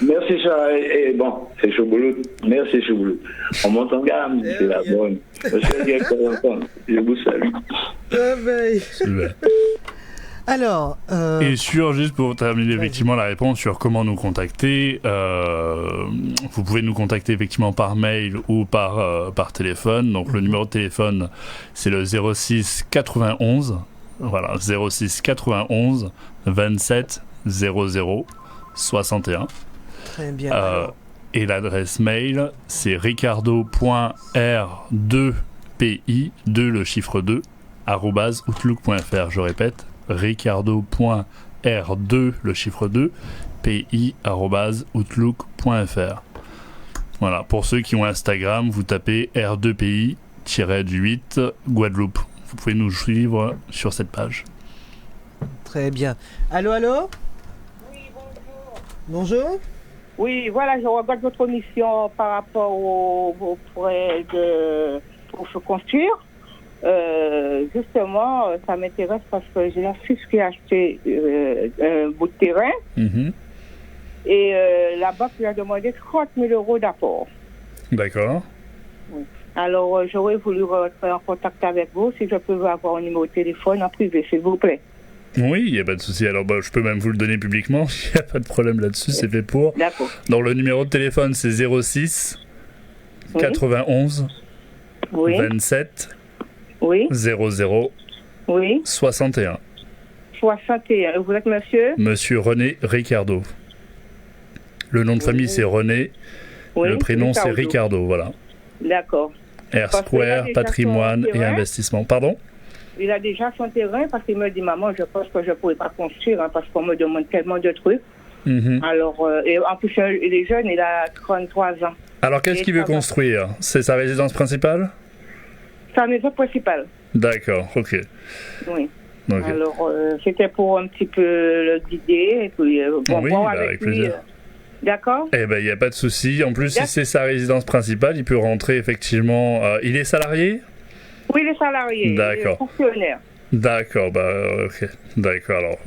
merci ça, et bon, c'est Chouboulou, merci Chouboulou. On monte en gamme, c'est la bonne. Monsieur le directeur, je vous salue. Alors, et juste pour terminer effectivement la réponse sur comment nous contacter, vous pouvez nous contacter effectivement par mail ou par téléphone. Donc le numéro de téléphone c'est le 06 91, voilà, 06 91 27 00 61. Très bien. Et l'adresse mail c'est ricardo.r2 RDPI, 2 le chiffre 2, @outlook.fr. Je répète, ricardo.r2 le chiffre 2, pi@outlook.fr. Voilà, pour ceux qui ont Instagram, vous tapez R2PI-8 Guadeloupe. Vous pouvez nous suivre sur cette page. Très bien. Allô, allô? Oui, bonjour. Bonjour. Oui, voilà, je regarde votre mission par rapport aux prêts pour se construire. Justement, ça m'intéresse parce que j'ai un fils qui a acheté un bout de terrain. Et la banque lui a demandé 30 000 euros d'apport. D'accord. Oui. Alors, j'aurais voulu rentrer en contact avec vous si je peux avoir un numéro de téléphone en privé, s'il vous plaît. Oui, il n'y a pas de souci. Alors, je peux même vous le donner publiquement. Il n'y a pas de problème là-dessus, c'est fait pour. D'accord. Donc, le numéro de téléphone, c'est 06 91 oui. 27 oui. 00 oui. 61. 61. Vous êtes monsieur? Monsieur René Ricardo. Le nom de famille, c'est René. Oui. Le prénom, c'est Ricardo, voilà. D'accord. R Square, patrimoine et investissement. Pardon? Il a déjà son terrain parce qu'il me dit, maman, je pense que je ne pourrais pas construire parce qu'on me demande tellement de trucs. Alors, et en plus, il est jeune, il a 33 ans. Alors, qu'est-ce qu'il veut construire? C'est sa résidence principale? Sa maison principale. D'accord, ok. Oui. Okay. Alors, c'était pour un petit peu le guider et puis oui, voir avec plaisir. D'accord? Eh ben, il n'y a pas de souci. En plus, si c'est sa résidence principale, il peut rentrer effectivement. Il est salarié? Oui, il est salarié. D'accord. Il est fonctionnaire. D'accord, ok. D'accord, alors,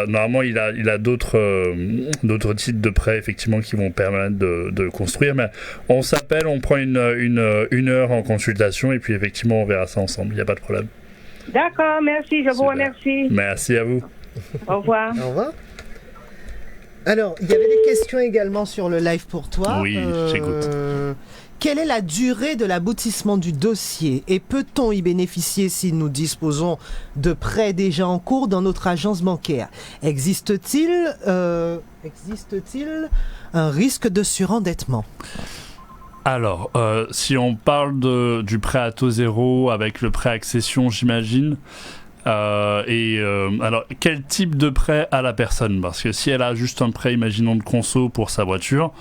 normalement, il a d'autres types de prêts, effectivement, qui vont permettre de construire, mais on s'appelle, on prend une heure en consultation, et puis, effectivement, on verra ça ensemble, il n'y a pas de problème. D'accord, merci, je vous remercie. Merci à vous. Au revoir. Au revoir. Alors, il y avait des questions également sur le live pour toi. Oui, j'écoute. Quelle est la durée de l'aboutissement du dossier et peut-on y bénéficier si nous disposons de prêts déjà en cours dans notre agence bancaire? Existe-t-il un risque de surendettement? Alors, si on parle du prêt à taux zéro avec le prêt accession, j'imagine, alors, quel type de prêt a la personne? Parce que si elle a juste un prêt, imaginons de conso pour sa voiture,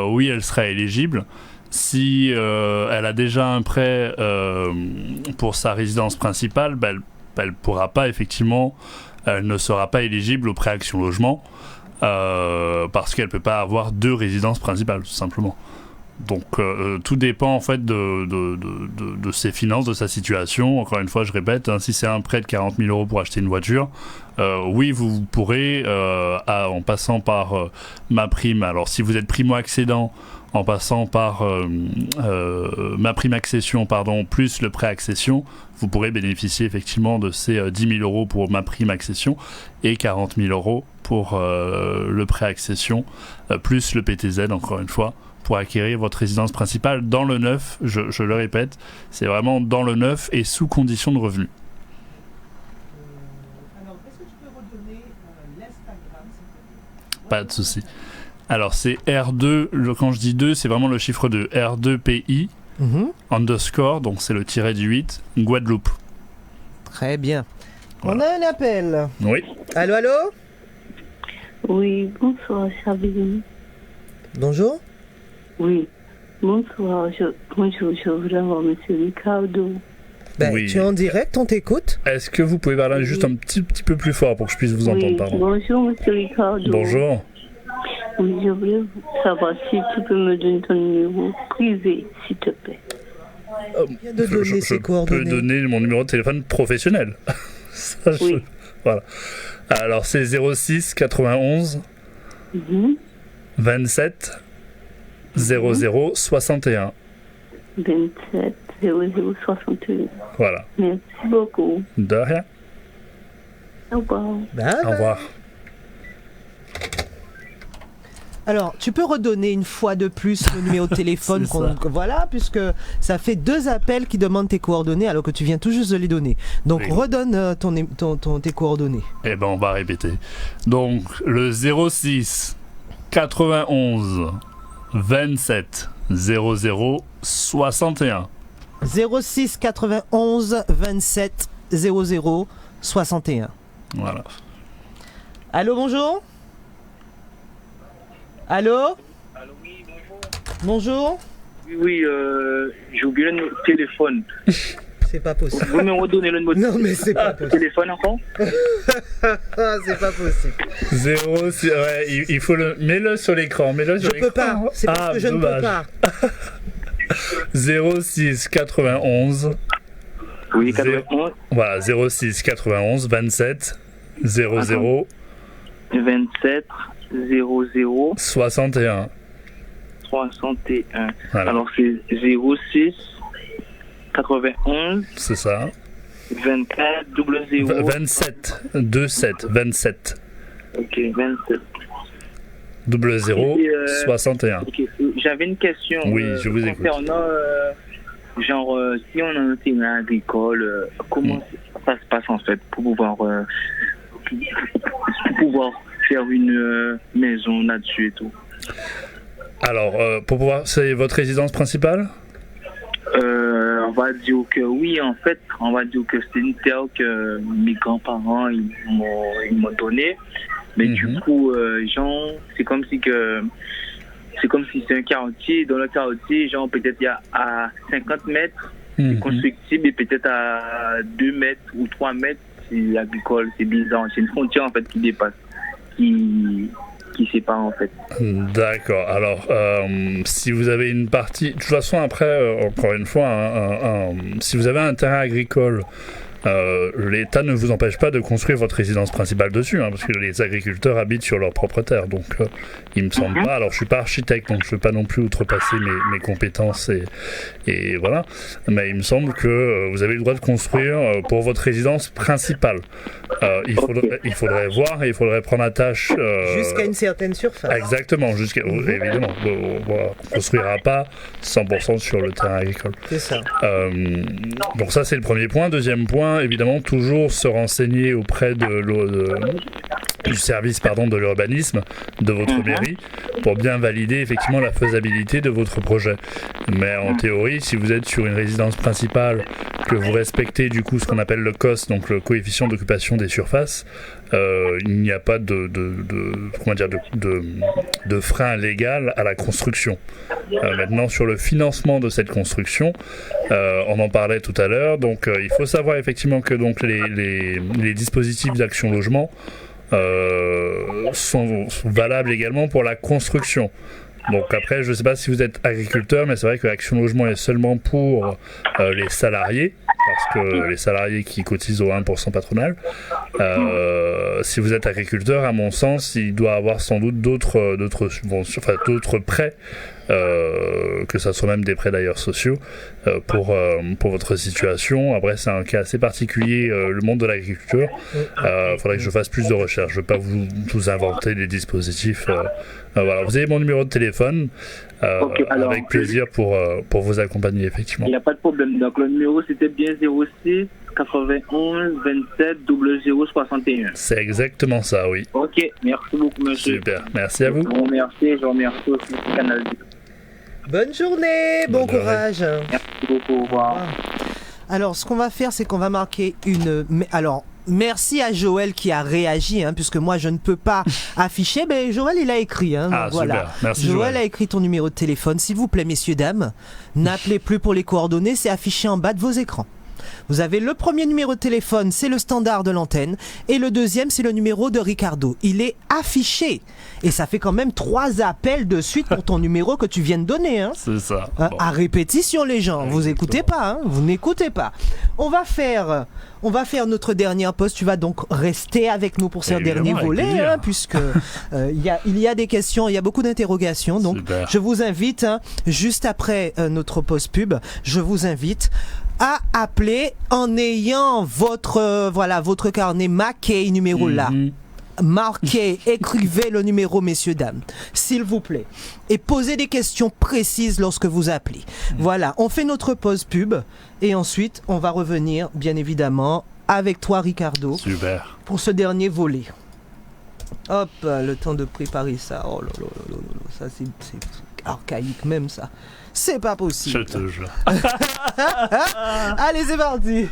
oui, elle serait éligible. Si elle a déjà un prêt pour sa résidence principale, elle pourra pas, effectivement, elle ne sera pas éligible au prêt Action Logement parce qu'elle peut pas avoir deux résidences principales, tout simplement. Donc tout dépend en fait de ses finances, de sa situation. Encore une fois, je répète, si c'est un prêt de 40 000 euros pour acheter une voiture, oui, vous pourrez, en passant par ma prime. Alors si vous êtes primo-accédant, en passant par ma prime accession, plus le prêt accession, vous pourrez bénéficier effectivement de ces 10 000 euros pour ma prime accession et 40 000 euros pour le prêt accession, plus le PTZ, encore une fois, pour acquérir votre résidence principale dans le neuf. Je le répète, c'est vraiment dans le neuf et sous condition de revenu. Alors, est-ce que tu peux redonner l'Instagram, s'il te plaît? Pas de souci. Alors, c'est R2, quand je dis 2, c'est vraiment le chiffre 2. R2PI, underscore, donc c'est le tiret du 8, Guadeloupe. Très bien. Voilà. On a un appel. Oui. Allô, allô? Oui, bonsoir, Sabine. Bonjour. Oui, bonsoir, bonjour, je voudrais voir M. Ricardo. Oui. Tu es en direct, on t'écoute. Est-ce que vous pouvez parler juste un petit peu plus fort pour que je puisse vous entendre, pardon? Bonjour, M. Ricardo. Bonjour. Oui, je voulais savoir si tu peux me donner ton numéro privé, s'il te plaît. De donner ses coordonnées. Je peux donner mon numéro de téléphone professionnel. Ça, oui. Voilà. Alors, c'est 06 91 27 00 61. 27 00 61. Voilà. Merci beaucoup. De rien. Au revoir. Au revoir. Alors, tu peux redonner une fois de plus le numéro de téléphone voilà, puisque ça fait 2 appels qui demandent tes coordonnées alors que tu viens tout juste de les donner. Donc, oui. Redonne tes coordonnées. Eh ben, on va répéter. Donc, le 06 91 27 00 61. 06 91 27 00 61. Voilà. Allô, bonjour. Allô. Allô, oui, bonjour. Bonjour. Oui, j'ai oublié le téléphone. C'est pas possible. Vous me redonnez le numéro de Non, mais c'est pas possible. téléphone encore? C'est pas possible. 06, ouais, il faut le... Mets-le sur l'écran, Je peux pas. C'est parce que je dommage. ne peux pas. 06 91. Oui, 91. Voilà, 06 91 27 00 27 00 61. 61. Voilà. Alors, c'est 06 91 C'est ça. 24 00. 27 27 27 Ok, 27. 00 61. Ok, j'avais une question. Oui, je vous écoute. Concernant, si on a un terrain agricole, comment ça se passe en fait pour pouvoir faire une maison là-dessus et tout? Alors, pour pouvoir... C'est votre résidence principale? On va dire que oui, en fait, on va dire que c'est une terre que mes grands-parents ils m'ont donnée. Mais du coup, genre, c'est comme si c'est un quartier. Dans le quartier, genre, peut-être il y a à 50 mètres, c'est constructible, et peut-être à 2 mètres ou 3 mètres, c'est agricole, c'est bizarre. C'est une frontière, en fait, qui dépasse, qui sépare, en fait. D'accord. Alors, si vous avez une partie... De toute façon, après, encore une fois, si vous avez un terrain agricole... l'État ne vous empêche pas de construire votre résidence principale dessus, hein, parce que les agriculteurs habitent sur leur propre terre, donc il me semble pas. Alors je suis pas architecte, donc je veux pas non plus outrepasser mes compétences et voilà, mais il me semble que vous avez le droit de construire pour votre résidence principale. Il faudrait voir et il faudrait prendre attache Jusqu'à une certaine surface. Exactement, évidemment, on construira pas 100% sur le terrain agricole. C'est ça. Donc ça c'est le premier point. Deuxième point, évidemment, toujours se renseigner auprès du service de l'urbanisme de votre mairie pour bien valider effectivement la faisabilité de votre projet. Mais en théorie, si vous êtes sur une résidence principale, que vous respectez du coup ce qu'on appelle le COS, donc le coefficient d'occupation des surfaces, il n'y a pas de frein légal à la construction. Maintenant, sur le financement de cette construction, on en parlait tout à l'heure, donc il faut savoir effectivement que donc, les dispositifs d'Action Logement sont valables également pour la construction. Donc après, je ne sais pas si vous êtes agriculteur, mais c'est vrai que Action Logement est seulement pour les salariés, parce que les salariés qui cotisent au 1% patronal. Si vous êtes agriculteur, à mon sens, il doit avoir sans doute d'autres prêts, que ça soit même des prêts d'ailleurs sociaux, pour votre situation. Après, c'est un cas assez particulier, le monde de l'agriculture. Faudrait que je fasse plus de recherches. Je ne veux pas vous inventer des dispositifs. Voilà, vous avez mon numéro de téléphone. Okay, alors, avec plaisir pour vous accompagner, effectivement. Il n'y a pas de problème. Donc, le numéro, c'était bien 06 91 27 00 61. C'est exactement ça, oui. Ok, merci beaucoup, monsieur. Super, merci à vous. Je vous remercie aussi le Canal. Bonne journée, bon courage. Merci beaucoup, au revoir. Alors, ce qu'on va faire, c'est qu'on va marquer une... Alors, merci à Joël qui a réagi, puisque moi, je ne peux pas afficher. Mais Joël, il a écrit. Voilà. Super. Merci, Joël a écrit ton numéro de téléphone. S'il vous plaît, messieurs, dames, n'appelez plus pour les coordonnées. C'est affiché en bas de vos écrans. Vous avez le premier numéro de téléphone, c'est le standard de l'antenne, et le deuxième, c'est le numéro de Ricardo. Il est affiché, et ça fait quand même 3 appels de suite pour ton numéro que tu viens de donner. C'est ça. À répétition, les gens. Vous écoutez pas, vous n'écoutez pas. On va faire notre dernière pause. Tu vas donc rester avec nous pour ce dernier volet, puisque il y a des questions, il y a beaucoup d'interrogations. Donc, super. Je vous invite, juste après notre pause pub, je vous invite à appeler en ayant votre carnet marqué numéro là. Marquez, écrivez le numéro, messieurs, dames, s'il vous plaît, et posez des questions précises lorsque vous appelez. Voilà, on fait notre pause pub et ensuite on va revenir, bien évidemment, avec toi, Ricardo. Super. Pour ce dernier volet. Hop, le temps de préparer ça. Oh là là là là là, ça c'est archaïque même ça. C'est pas possible. Je te jure. Allez, c'est parti.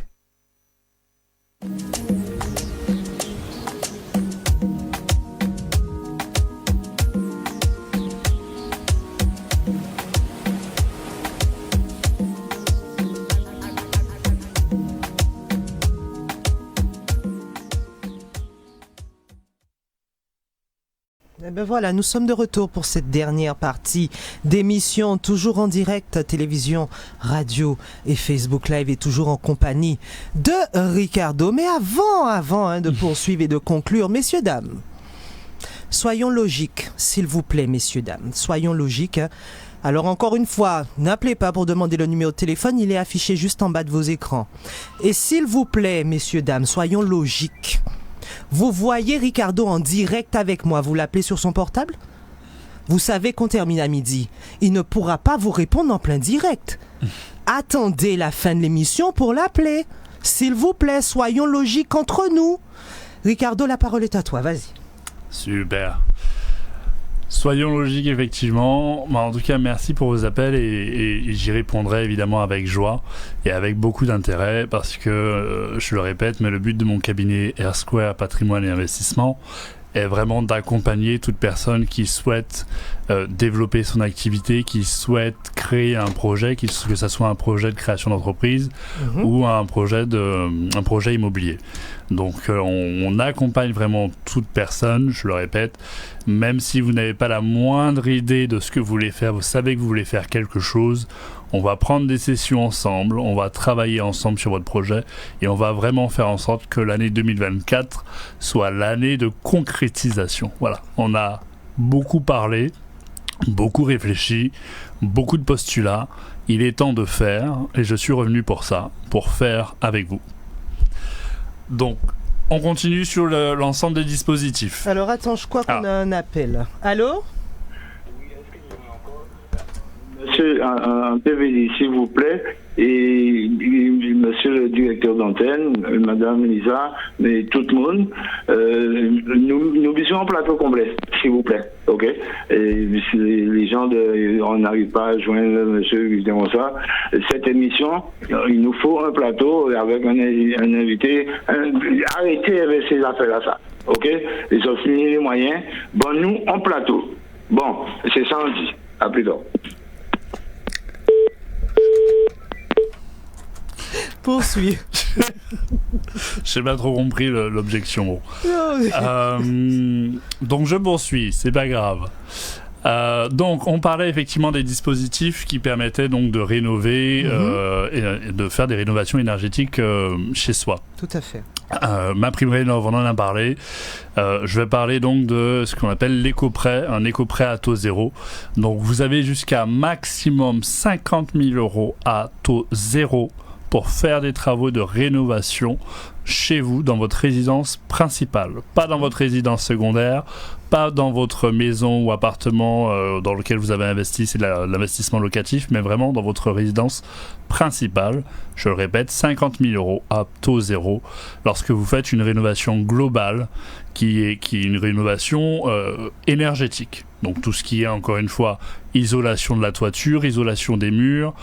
Eh ben voilà, nous sommes de retour pour cette dernière partie d'émission, toujours en direct, télévision, radio et Facebook Live, et toujours en compagnie de Ricardo. Mais avant de poursuivre et de conclure, messieurs, dames, soyons logiques, s'il vous plaît, messieurs, dames, soyons logiques. Alors encore une fois, n'appelez pas pour demander le numéro de téléphone, il est affiché juste en bas de vos écrans. Et s'il vous plaît, messieurs, dames, soyons logiques. Vous voyez Ricardo en direct avec moi, vous l'appelez sur son portable? Vous savez qu'on termine à midi. Il ne pourra pas vous répondre en plein direct. Attendez la fin de l'émission pour l'appeler. S'il vous plaît, soyons logiques entre nous. Ricardo, la parole est à toi, vas-y. Super. Soyons logiques, effectivement. En tout cas, merci pour vos appels et j'y répondrai évidemment avec joie et avec beaucoup d'intérêt parce que, je le répète, mais le but de mon cabinet Air Square Patrimoine et Investissement est vraiment d'accompagner toute personne qui souhaite développer son activité, qui souhaite créer un projet, que ce soit un projet de création d'entreprise ou un projet immobilier. Donc on accompagne vraiment toute personne, je le répète, même si vous n'avez pas la moindre idée de ce que vous voulez faire, vous savez que vous voulez faire quelque chose, on va prendre des sessions ensemble, on va travailler ensemble sur votre projet et on va vraiment faire en sorte que l'année 2024 soit l'année de concrétisation. Voilà, on a beaucoup parlé, beaucoup réfléchi, beaucoup de postulats. Il est temps de faire et je suis revenu pour ça, pour faire avec vous. Donc, on continue sur l'ensemble des dispositifs. Alors attends, je crois qu'on a un appel. Allô? Monsieur, un PVD, s'il vous plaît, et monsieur le directeur d'antenne, madame Lisa, mais tout le monde, nous visons un plateau complet, s'il vous plaît, ok? Et les gens, on n'arrive pas à joindre monsieur, évidemment ça. Cette émission, il nous faut un plateau avec un invité. Arrêtez avec ces affaires-là, ça, ok? Ils ont fini les moyens. Bon, nous, un plateau. Bon, c'est ça, on dit. À plus tard. Poursuis. J'ai pas trop compris l'objection. Donc je poursuis, c'est pas grave. Donc on parlait effectivement des dispositifs qui permettaient donc de rénover et de faire des rénovations énergétiques chez soi. Tout à fait. MaPrimeRénov', on en a parlé. Je vais parler donc de ce qu'on appelle l'éco-prêt, un éco-prêt à taux zéro. Donc vous avez jusqu'à maximum 50 000 € à taux zéro pour faire des travaux de rénovation chez vous, dans votre résidence principale. Pas dans votre résidence secondaire, pas dans votre maison ou appartement dans lequel vous avez investi, c'est de l'investissement locatif, mais vraiment dans votre résidence principale. Je le répète, 50 000 € à taux zéro lorsque vous faites une rénovation globale qui est une rénovation énergétique. Donc tout ce qui est, encore une fois, isolation de la toiture, isolation des murs,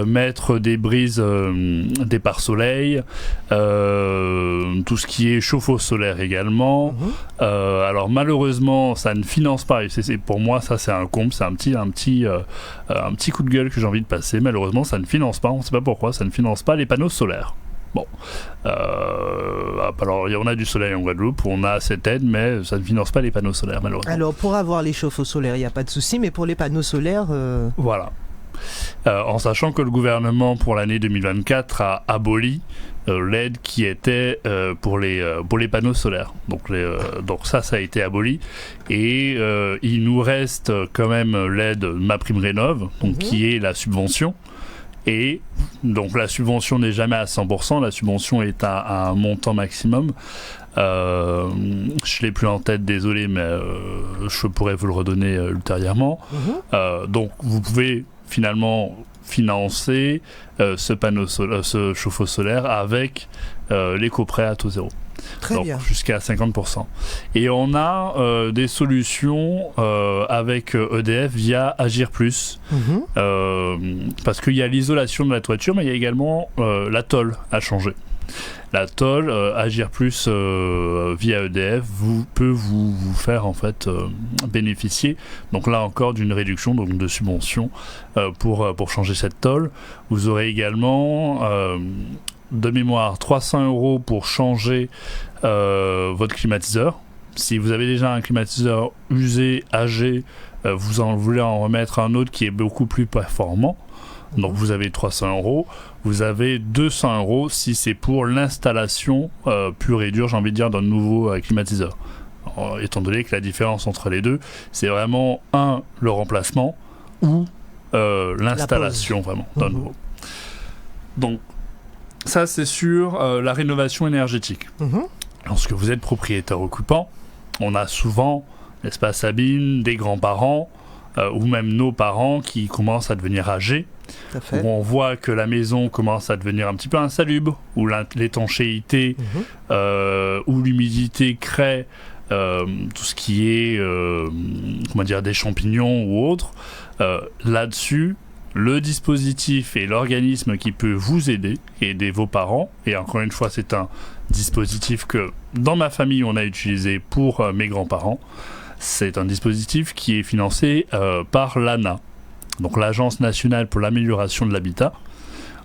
mettre des brises, des pare-soleil, tout ce qui est chauffe-eau solaire également. Alors malheureusement, ça ne finance pas. Et pour moi, ça c'est un comble, c'est un petit coup de gueule que j'ai envie de passer. Malheureusement, ça ne finance pas. On ne sait pas pourquoi. Ça ne finance pas les panneaux solaires. Bon, alors on a du soleil en Guadeloupe, on a cette aide, mais ça ne finance pas les panneaux solaires malheureusement. Alors pour avoir les chauffe-eau solaires, il n'y a pas de souci, mais pour les panneaux solaires... Voilà. En sachant que le gouvernement pour l'année 2024 a aboli l'aide qui était pour les panneaux solaires. Donc ça a été aboli et il nous reste quand même l'aide MaPrimeRénov', donc qui est la subvention. Et donc la subvention n'est jamais à 100%, la subvention est à un montant maximum. Je l'ai plus en tête, désolé, mais je pourrais vous le redonner ultérieurement. Donc vous pouvez finalement financer ce chauffe-eau solaire avec l'éco-prêt à taux zéro. Très donc bien. jusqu'à 50%. Et on a des solutions avec EDF via Agir Plus, parce qu'il y a l'isolation de la toiture, mais il y a également la tôle à changer. La tôle, Agir Plus via EDF, peut vous faire en fait bénéficier, donc là encore, d'une réduction, donc de subvention pour changer cette tôle. Vous aurez également de mémoire 300 € pour changer votre climatiseur. Si vous avez déjà un climatiseur usé, âgé, vous voulez en remettre un autre qui est beaucoup plus performant, donc vous avez 300 €. Vous avez 200 € si c'est pour l'installation pure et dure, j'ai envie de dire, d'un nouveau climatiseur. Alors, étant donné que la différence entre les deux, c'est vraiment le remplacement ou l'installation vraiment d'un nouveau. Donc ça, c'est sur la rénovation énergétique. Lorsque vous êtes propriétaire occupant, on a souvent, n'est-ce pas Sabine, des grands-parents ou même nos parents qui commencent à devenir âgés, où on voit que la maison commence à devenir un petit peu insalubre, où l'étanchéité ou l'humidité crée tout ce qui est des champignons ou autres. Là-dessus, le dispositif et l'organisme qui peut vous aider vos parents, et encore une fois c'est un dispositif que dans ma famille on a utilisé pour mes grands-parents, c'est un dispositif qui est financé par l'ANA, donc l'Agence nationale pour l'amélioration de l'habitat.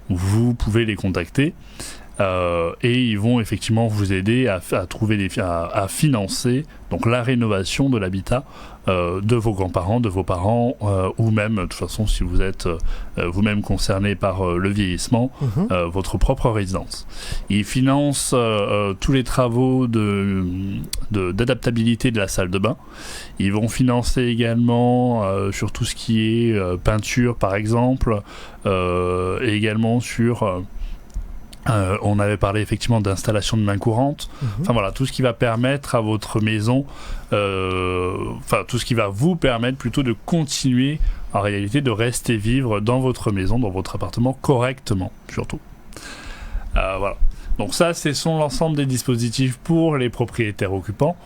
Vous pouvez les contacter et ils vont effectivement vous aider à financer donc la rénovation de l'habitat de vos grands-parents, de vos parents, ou même, de toute façon, si vous êtes vous-même concerné par le vieillissement, votre propre résidence. Ils financent tous les travaux d'adaptabilité de la salle de bain. Ils vont financer également sur tout ce qui est peinture, par exemple, et également sur... on avait parlé effectivement d'installation de main courante. Enfin voilà, tout ce qui va permettre à votre maison, tout ce qui va vous permettre plutôt de continuer en réalité de rester vivre dans votre maison, dans votre appartement correctement surtout. Voilà. Donc ça, ce sont l'ensemble des dispositifs pour les propriétaires occupants.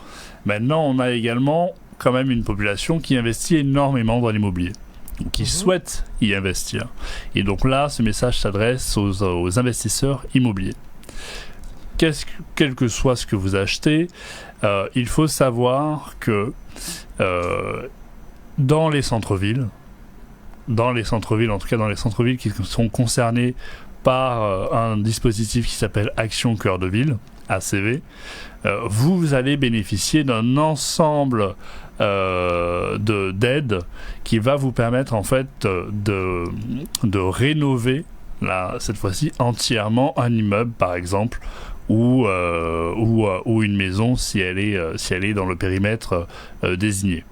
Maintenant, on a également quand même une population qui investit énormément dans l'immobilier, qui souhaitent y investir. Et donc là, ce message s'adresse aux investisseurs immobiliers. Quel que soit ce que vous achetez, il faut savoir que dans les centres-villes, en tout cas dans les centres-villes qui sont concernés par un dispositif qui s'appelle Action Cœur de Ville, ACV, vous allez bénéficier d'un ensemble d'aides qui va vous permettre en fait de rénover cette fois-ci entièrement un immeuble par exemple ou une maison si elle est dans le périmètre désigné.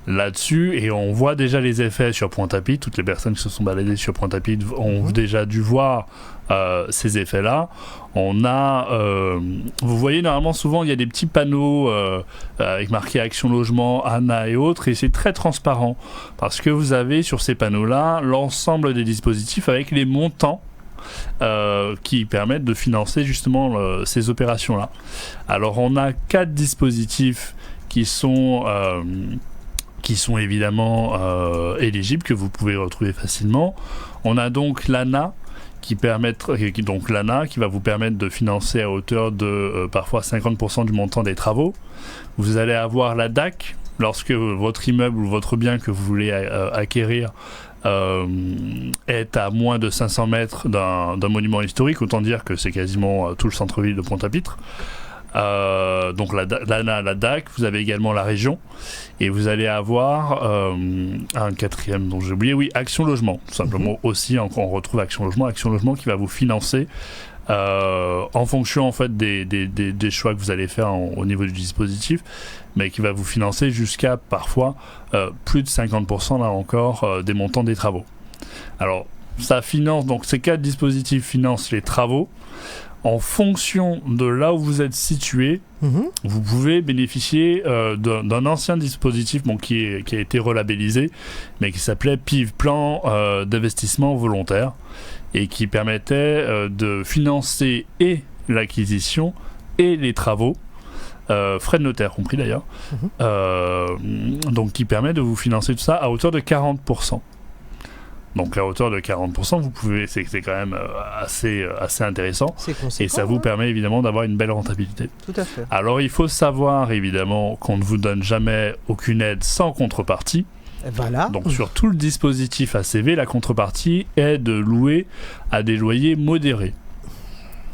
Là-dessus, et on voit déjà les effets sur Pointe-à-Pitre. Toutes les personnes qui se sont baladées sur Pointe-à-Pitre ont déjà dû voir ces effets-là. On a, vous voyez, normalement, souvent, il y a des petits panneaux avec marqué Action Logement, ANA et autres, et c'est très transparent parce que vous avez sur ces panneaux-là l'ensemble des dispositifs avec les montants qui permettent de financer justement ces opérations-là. Alors, on a 4 dispositifs qui sont évidemment éligibles, que vous pouvez retrouver facilement. On a donc l'ANA qui va vous permettre de financer à hauteur de parfois 50% du montant des travaux. Vous allez avoir la DAC lorsque votre immeuble ou votre bien que vous voulez acquérir est à moins de 500 mètres d'un monument historique, autant dire que c'est quasiment tout le centre-ville de Pointe-à-Pitre. Donc la DAC, vous avez également la région, et vous allez avoir un quatrième dont j'ai oublié, Action Logement, tout simplement aussi, on retrouve Action Logement qui va vous financer en fonction en fait des choix que vous allez faire au niveau du dispositif, mais qui va vous financer jusqu'à parfois plus de 50% là encore des montants des travaux. Alors ça finance, donc ces 4 dispositifs financent les travaux. En fonction de là où vous êtes situé, vous pouvez bénéficier d'un ancien dispositif qui a été relabellisé, mais qui s'appelait PIV, Plan d'investissement volontaire, et qui permettait de financer et l'acquisition et les travaux, frais de notaire compris d'ailleurs, donc qui permet de vous financer tout ça à hauteur de 40%. Donc à hauteur de 40%, vous pouvez, c'est quand même assez intéressant, et ça vous permet évidemment d'avoir une belle rentabilité. Tout à fait. Alors il faut savoir évidemment qu'on ne vous donne jamais aucune aide sans contrepartie. Voilà. Donc sur tout le dispositif ACV, la contrepartie est de louer à des loyers modérés.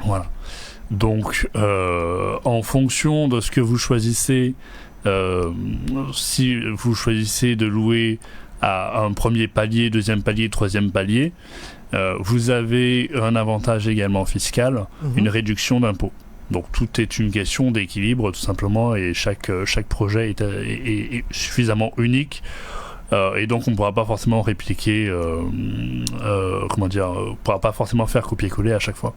Voilà. Donc en fonction de ce que vous choisissez, si vous choisissez de louer à un premier palier, deuxième palier, troisième palier, vous avez un avantage également fiscal, une réduction d'impôt. Donc tout est une question d'équilibre tout simplement, et chaque projet est suffisamment unique, et donc on ne pourra pas forcément répliquer, on ne pourra pas forcément faire copier-coller à chaque fois.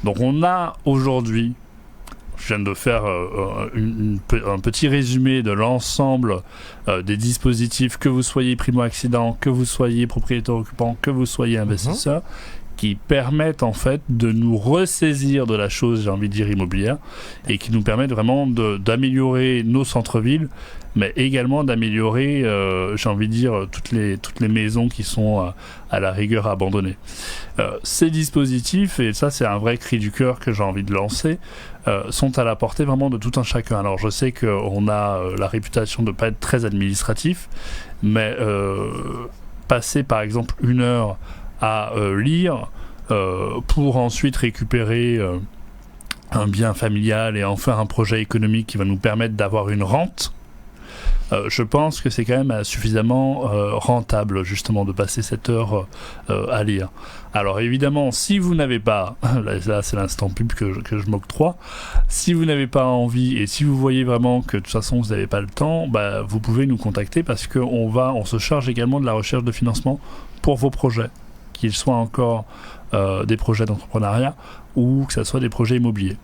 Donc on a aujourd'hui, je viens de faire un petit résumé de l'ensemble des dispositifs, que vous soyez primo-accédant, que vous soyez propriétaire occupant, que vous soyez investisseur, qui permettent en fait de nous ressaisir de la chose, j'ai envie de dire, immobilière, et qui nous permettent vraiment d'améliorer nos centres-villes, mais également d'améliorer, j'ai envie de dire, toutes les maisons qui sont à la rigueur abandonnées. Ces dispositifs, et ça c'est un vrai cri du cœur que j'ai envie de lancer, sont à la portée vraiment de tout un chacun. Alors je sais qu'on a la réputation de ne pas être très administratif, mais passer par exemple 1 heure à lire pour ensuite récupérer un bien familial et en faire un projet économique qui va nous permettre d'avoir une rente, je pense que c'est quand même suffisamment rentable justement de passer cette heure à lire. Alors évidemment, si vous n'avez pas, là c'est l'instant pub que je m'octroie, si vous n'avez pas envie et si vous voyez vraiment que de toute façon vous n'avez pas le temps, vous pouvez nous contacter, parce qu'on se charge également de la recherche de financement pour vos projets, qu'ils soient encore des projets d'entrepreneuriat ou que ce soit des projets immobiliers.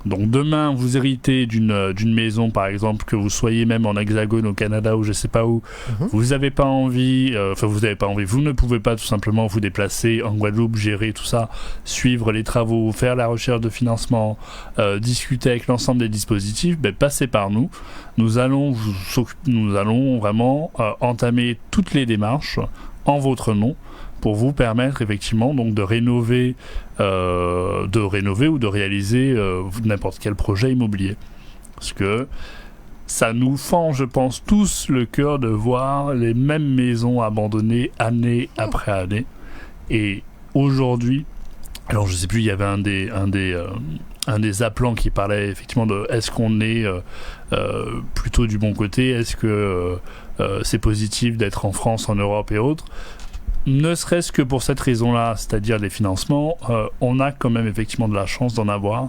Donc demain, vous héritez d'une maison, par exemple, que vous soyez même en Hexagone, au Canada ou je ne sais pas où, vous n'avez pas envie, vous ne pouvez pas tout simplement vous déplacer en Guadeloupe, gérer tout ça, suivre les travaux, faire la recherche de financement, discuter avec l'ensemble des dispositifs, passez par nous. Nous allons vraiment entamer toutes les démarches en votre nom, pour vous permettre effectivement donc de rénover ou de réaliser n'importe quel projet immobilier. Parce que ça nous fend, je pense, tous le cœur de voir les mêmes maisons abandonnées année après année. Et aujourd'hui, alors je sais plus, il y avait un des appelants qui parlait effectivement de est-ce qu'on est plutôt du bon côté, est-ce que c'est positif d'être en France, en Europe et autres. Ne serait-ce que pour cette raison-là, c'est-à-dire les financements, on a quand même effectivement de la chance d'en avoir,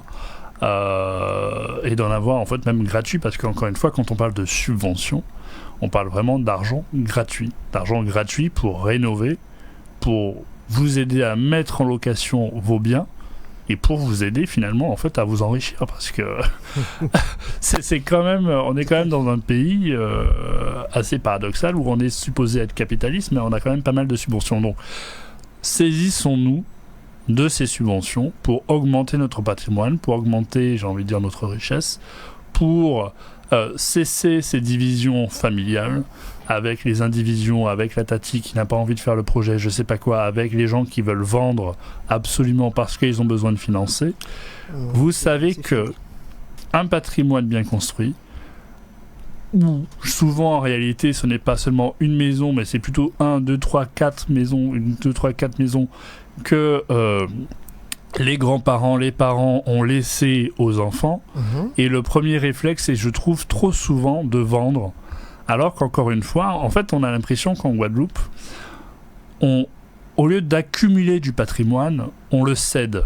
et d'en avoir en fait même gratuit, parce qu'encore une fois, quand on parle de subvention, on parle vraiment d'argent gratuit pour rénover, pour vous aider à mettre en location vos biens, et pour vous aider finalement en fait à vous enrichir, parce que c'est quand même, on est quand même dans un pays assez paradoxal où on est supposé être capitaliste, mais on a quand même pas mal de subventions. Donc saisissons-nous de ces subventions pour augmenter notre patrimoine, pour augmenter, j'ai envie de dire, notre richesse, pour cesser ces divisions familiales avec les indivisions, avec la tati qui n'a pas envie de faire le projet, je sais pas quoi, avec les gens qui veulent vendre absolument parce qu'ils ont besoin de financer. Vous savez que un patrimoine bien construit, où souvent en réalité ce n'est pas seulement une maison, mais c'est plutôt 1, 2, 3, 4 maisons, 2, 3, 4 maisons que les grands-parents, les parents ont laissé aux enfants, et le premier réflexe est, je trouve, trop souvent de vendre. Alors qu'encore une fois, en fait, on a l'impression qu'en Guadeloupe, au lieu d'accumuler du patrimoine, on le cède.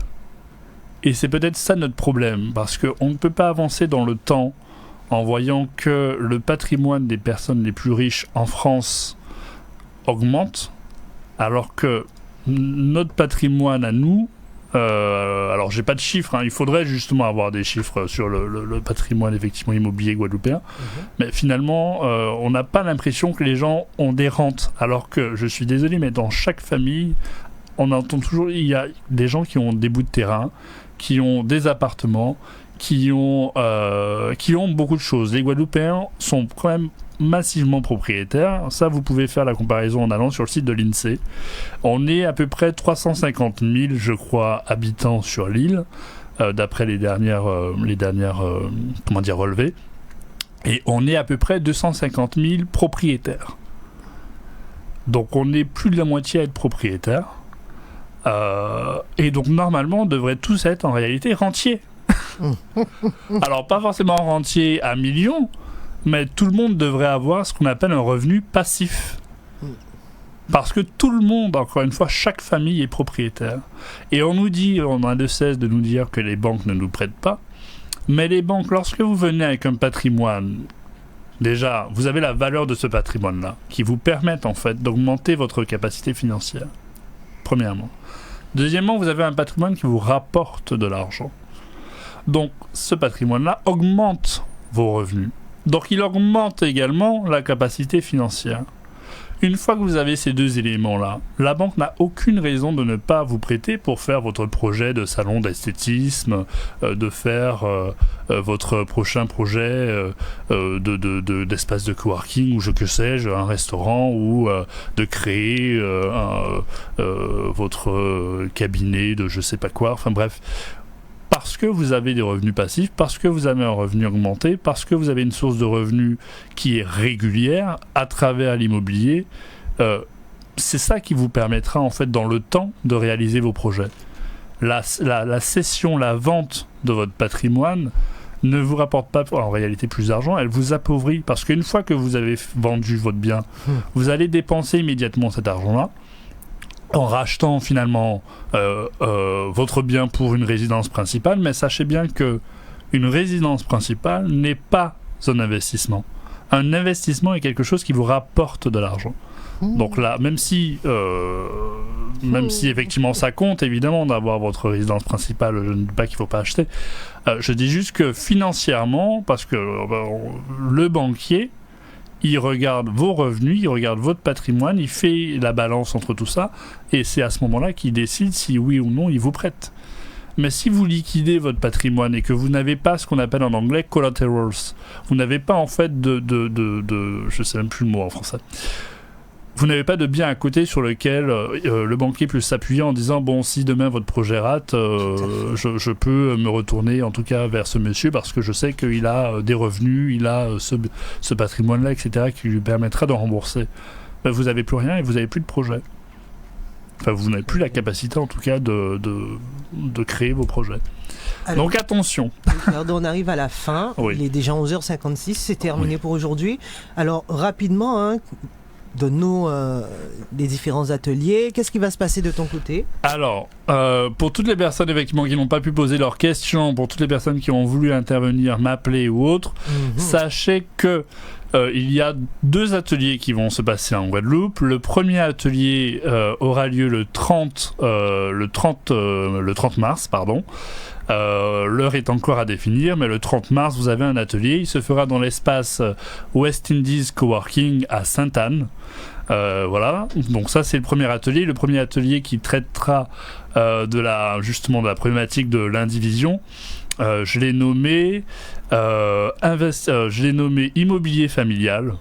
Et c'est peut-être ça notre problème, parce qu'on ne peut pas avancer dans le temps en voyant que le patrimoine des personnes les plus riches en France augmente, alors que notre patrimoine à nous, alors j'ai pas de chiffres, il faudrait justement avoir des chiffres sur le patrimoine effectivement immobilier guadeloupéen, mais finalement on n'a pas l'impression que les gens ont des rentes, alors que, je suis désolé, mais dans chaque famille on entend toujours, il y a des gens qui ont des bouts de terrain, qui ont des appartements, qui ont beaucoup de choses. Les Guadeloupéens sont quand même massivement propriétaires. Ça, vous pouvez faire la comparaison en allant sur le site de l'INSEE. On est à peu près 350 000, je crois, habitants sur l'île, d'après les dernières relevés. Et on est à peu près 250 000 propriétaires. Donc on est plus de la moitié à être propriétaires. Et donc normalement, on devrait tous être en réalité rentiers. Alors pas forcément rentiers à millions, mais tout le monde devrait avoir ce qu'on appelle un revenu passif. Parce que tout le monde, encore une fois, chaque famille est propriétaire. Et on a de cesse de nous dire que les banques ne nous prêtent pas. Mais les banques, lorsque vous venez avec un patrimoine, déjà, vous avez la valeur de ce patrimoine-là, qui vous permettent en fait d'augmenter votre capacité financière. Premièrement. Deuxièmement, vous avez un patrimoine qui vous rapporte de l'argent. Donc, ce patrimoine-là augmente vos revenus. Donc, il augmente également la capacité financière. Une fois que vous avez ces deux éléments-là, la banque n'a aucune raison de ne pas vous prêter pour faire votre projet de salon d'esthétisme, de faire votre prochain projet d'espace de coworking ou que sais-je, un restaurant ou de créer votre cabinet de je sais pas quoi, enfin bref. Parce que vous avez des revenus passifs, parce que vous avez un revenu augmenté, parce que vous avez une source de revenus qui est régulière à travers l'immobilier, c'est ça qui vous permettra en fait dans le temps de réaliser vos projets. La cession, la vente de votre patrimoine ne vous rapporte pas en réalité plus d'argent, elle vous appauvrit parce qu'une fois que vous avez vendu votre bien, vous allez dépenser immédiatement cet argent-là en rachetant finalement votre bien pour une résidence principale, mais sachez bien que une résidence principale n'est pas un investissement. Un investissement est quelque chose qui vous rapporte de l'argent. Donc là, même si effectivement ça compte évidemment d'avoir votre résidence principale, je ne dis pas qu'il ne faut pas acheter, je dis juste que financièrement, parce que le banquier, il regarde vos revenus, il regarde votre patrimoine, il fait la balance entre tout ça, et c'est à ce moment-là qu'il décide si oui ou non il vous prête. Mais si vous liquidez votre patrimoine et que vous n'avez pas ce qu'on appelle en anglais collaterals, vous n'avez pas en fait je sais même plus le mot en français, vous n'avez pas de bien à côté sur lequel le banquier peut s'appuyer en disant bon, si demain votre projet rate, je peux me retourner en tout cas vers ce monsieur parce que je sais qu'il a des revenus, il a ce patrimoine-là, etc., qui lui permettra de rembourser. Ben, vous n'avez plus rien et vous n'avez plus de projet. Enfin, vous n'avez plus la capacité en tout cas de créer vos projets. Alors, donc attention. On arrive à la fin, oui. Il est déjà 11h56, c'est terminé pour aujourd'hui. Alors rapidement, donne-nous les différents ateliers. Qu'est-ce qui va se passer de ton côté? Alors, pour toutes les personnes effectivement qui n'ont pas pu poser leurs questions, pour toutes les personnes qui ont voulu intervenir, m'appeler ou autre, sachez que il y a 2 ateliers qui vont se passer en Guadeloupe. Le premier atelier aura lieu le 30 mars, pardon. L'heure est encore à définir, mais le 30 mars, vous avez un atelier. Il se fera dans l'espace West Indies Coworking à Sainte-Anne. Voilà, donc ça c'est le premier atelier. Le premier atelier qui traitera de la problématique de l'indivision. Je l'ai nommé immobilier familial,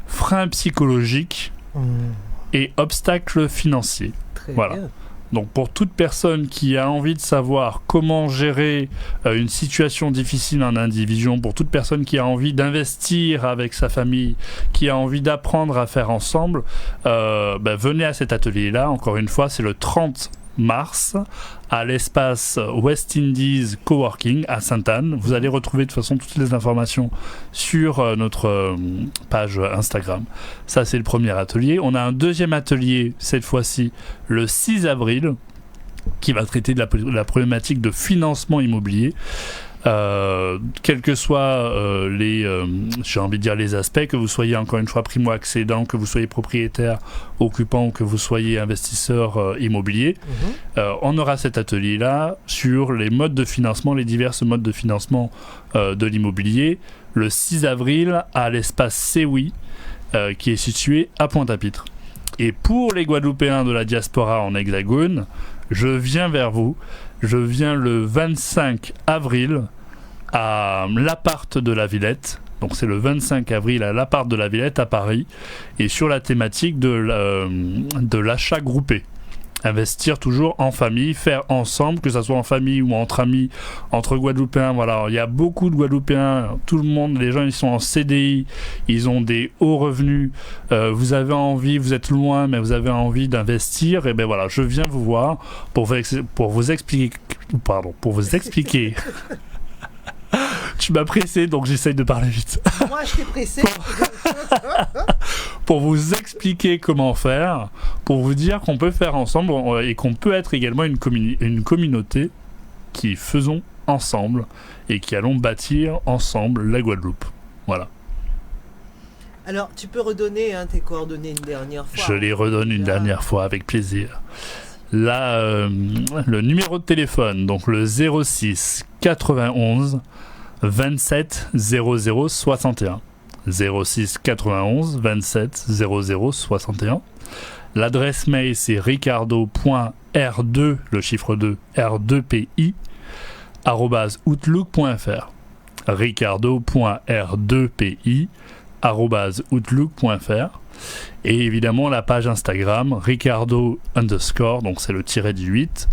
frein psychologique et obstacles financiers. Voilà. Bien. Donc pour toute personne qui a envie de savoir comment gérer une situation difficile en indivision, pour toute personne qui a envie d'investir avec sa famille, qui a envie d'apprendre à faire ensemble, venez à cet atelier-là. Encore une fois, c'est le 30 mars à l'espace West Indies Coworking à Sainte-Anne. Vous allez retrouver de toute façon toutes les informations sur notre page Instagram. Ça, c'est le premier atelier. On a un deuxième atelier, cette fois-ci, le 6 avril, qui va traiter de la problématique de financement immobilier. Quels que soient j'ai envie de dire les aspects, que vous soyez encore une fois primo-accédant, que vous soyez propriétaire, occupant ou que vous soyez investisseur immobilier, on aura cet atelier-là sur les modes de financement, les divers modes de financement de l'immobilier, le 6 avril à l'espace Sewi, qui est situé à Pointe-à-Pitre. Et pour les Guadeloupéens de la diaspora en Hexagone, je viens vers vous Je viens le 25 avril à l'appart de la Villette. Donc c'est le 25 avril à l'appart de la Villette à Paris. Et sur la thématique de l'achat groupé. Investir toujours en famille, faire ensemble, que ça soit en famille ou entre amis, entre Guadeloupéens. Voilà, il y a beaucoup de Guadeloupéens, tout le monde, les gens ils sont en CDI, ils ont des hauts revenus. Vous avez envie, vous êtes loin, mais vous avez envie d'investir. Et ben voilà, je viens vous voir pour vous expliquer. Tu m'as pressé, donc j'essaye de parler vite. Moi, je t'ai pressé. Pour vous expliquer comment faire, pour vous dire qu'on peut faire ensemble et qu'on peut être également une communauté qui faisons ensemble et qui allons bâtir ensemble la Guadeloupe. Voilà. Alors, tu peux redonner tes coordonnées une dernière fois. Je les redonne une dernière fois avec plaisir. Là, le numéro de téléphone, donc le 06 91 27 00 61. 06 91 27 00 61. L'adresse mail c'est ricardo.r2, le chiffre 2, r2pi, @outlook.fr. ricardo.r2pi, @outlook.fr. Et évidemment la page Instagram, Ricardo_, donc c'est le _8,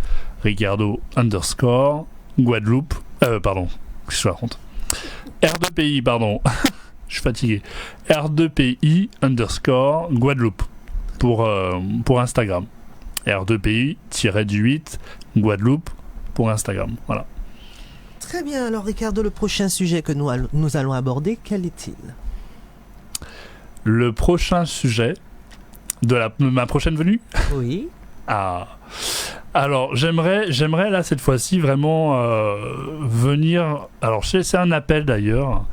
Ricardo_ Guadeloupe, pardon, je suis raconte. R2PI, pardon. Je suis fatigué. R2PI _ Guadeloupe pour Instagram. R2PI_8 Guadeloupe pour Instagram. Voilà. Très bien. Alors, Ricardo, le prochain sujet que nous allons aborder, quel est-il? Le prochain sujet de ma prochaine venue? Oui. Ah. Alors, j'aimerais là, cette fois-ci, vraiment venir... Alors, c'est un appel d'ailleurs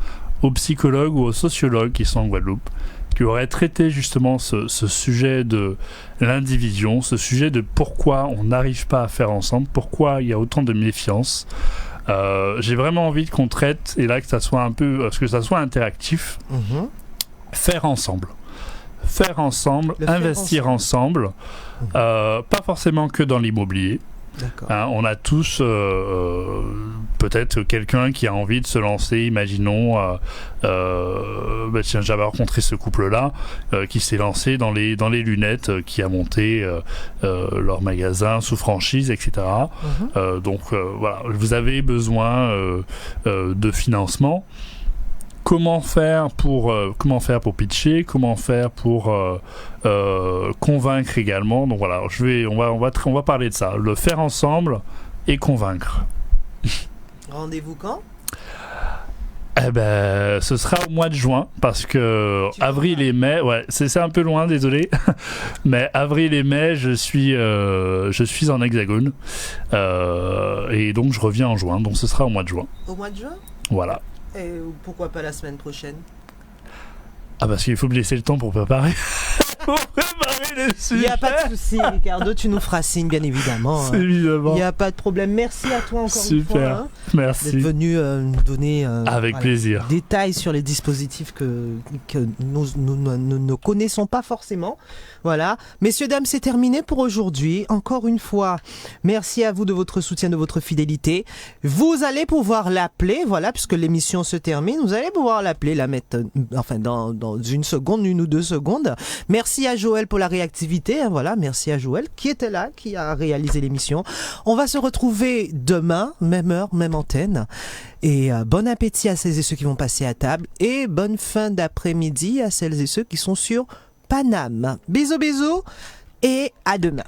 aux psychologues ou aux sociologues qui sont en Guadeloupe, qui auraient traité justement ce sujet de l'indivision, ce sujet de pourquoi on n'arrive pas à faire ensemble, pourquoi il y a autant de méfiance. J'ai vraiment envie qu'on traite, et là que ça soit un peu, que ça soit interactif, faire ensemble, investir ensemble, pas forcément que dans l'immobilier. Hein, on a tous peut-être quelqu'un qui a envie de se lancer, imaginons tiens, j'avais rencontré ce couple-là qui s'est lancé dans les lunettes, qui a monté leur magasin sous franchise, etc. Donc voilà, vous avez besoin de financement. Comment faire pour pitcher, comment faire pour convaincre également. Donc voilà, on va parler de ça, le faire ensemble et convaincre. Rendez-vous quand? Eh ben, ce sera au mois de juin, parce que avril et mai, ouais, c'est un peu loin, désolé, mais avril et mai, je suis en Hexagone, et donc je reviens en juin, donc ce sera au mois de juin. Au mois de juin? Voilà. Et pourquoi pas la semaine prochaine? Ah, parce qu'il faut me laisser le temps pour préparer. Pour préparer les sujets. Il n'y a pas de souci, Ricardo, tu nous feras signe, bien évidemment. Évidemment. Il n'y a pas de problème. Merci à toi encore une fois. Super, merci. D'être venu nous donner avec plaisir. Détails sur les dispositifs que nous ne connaissons pas forcément. Voilà. Messieurs, dames, c'est terminé pour aujourd'hui. Encore une fois, merci à vous de votre soutien, de votre fidélité. Vous allez pouvoir l'appeler, voilà, puisque l'émission se termine. Vous allez pouvoir l'appeler, la mettre, dans une seconde, 1 ou 2 secondes. Merci à Joël pour la réactivité. Hein, voilà, merci à Joël qui était là, qui a réalisé l'émission. On va se retrouver demain, même heure, même antenne. Et bon appétit à celles et ceux qui vont passer à table. Et bonne fin d'après-midi à celles et ceux qui sont sur Paname. Bisous, bisous et à demain.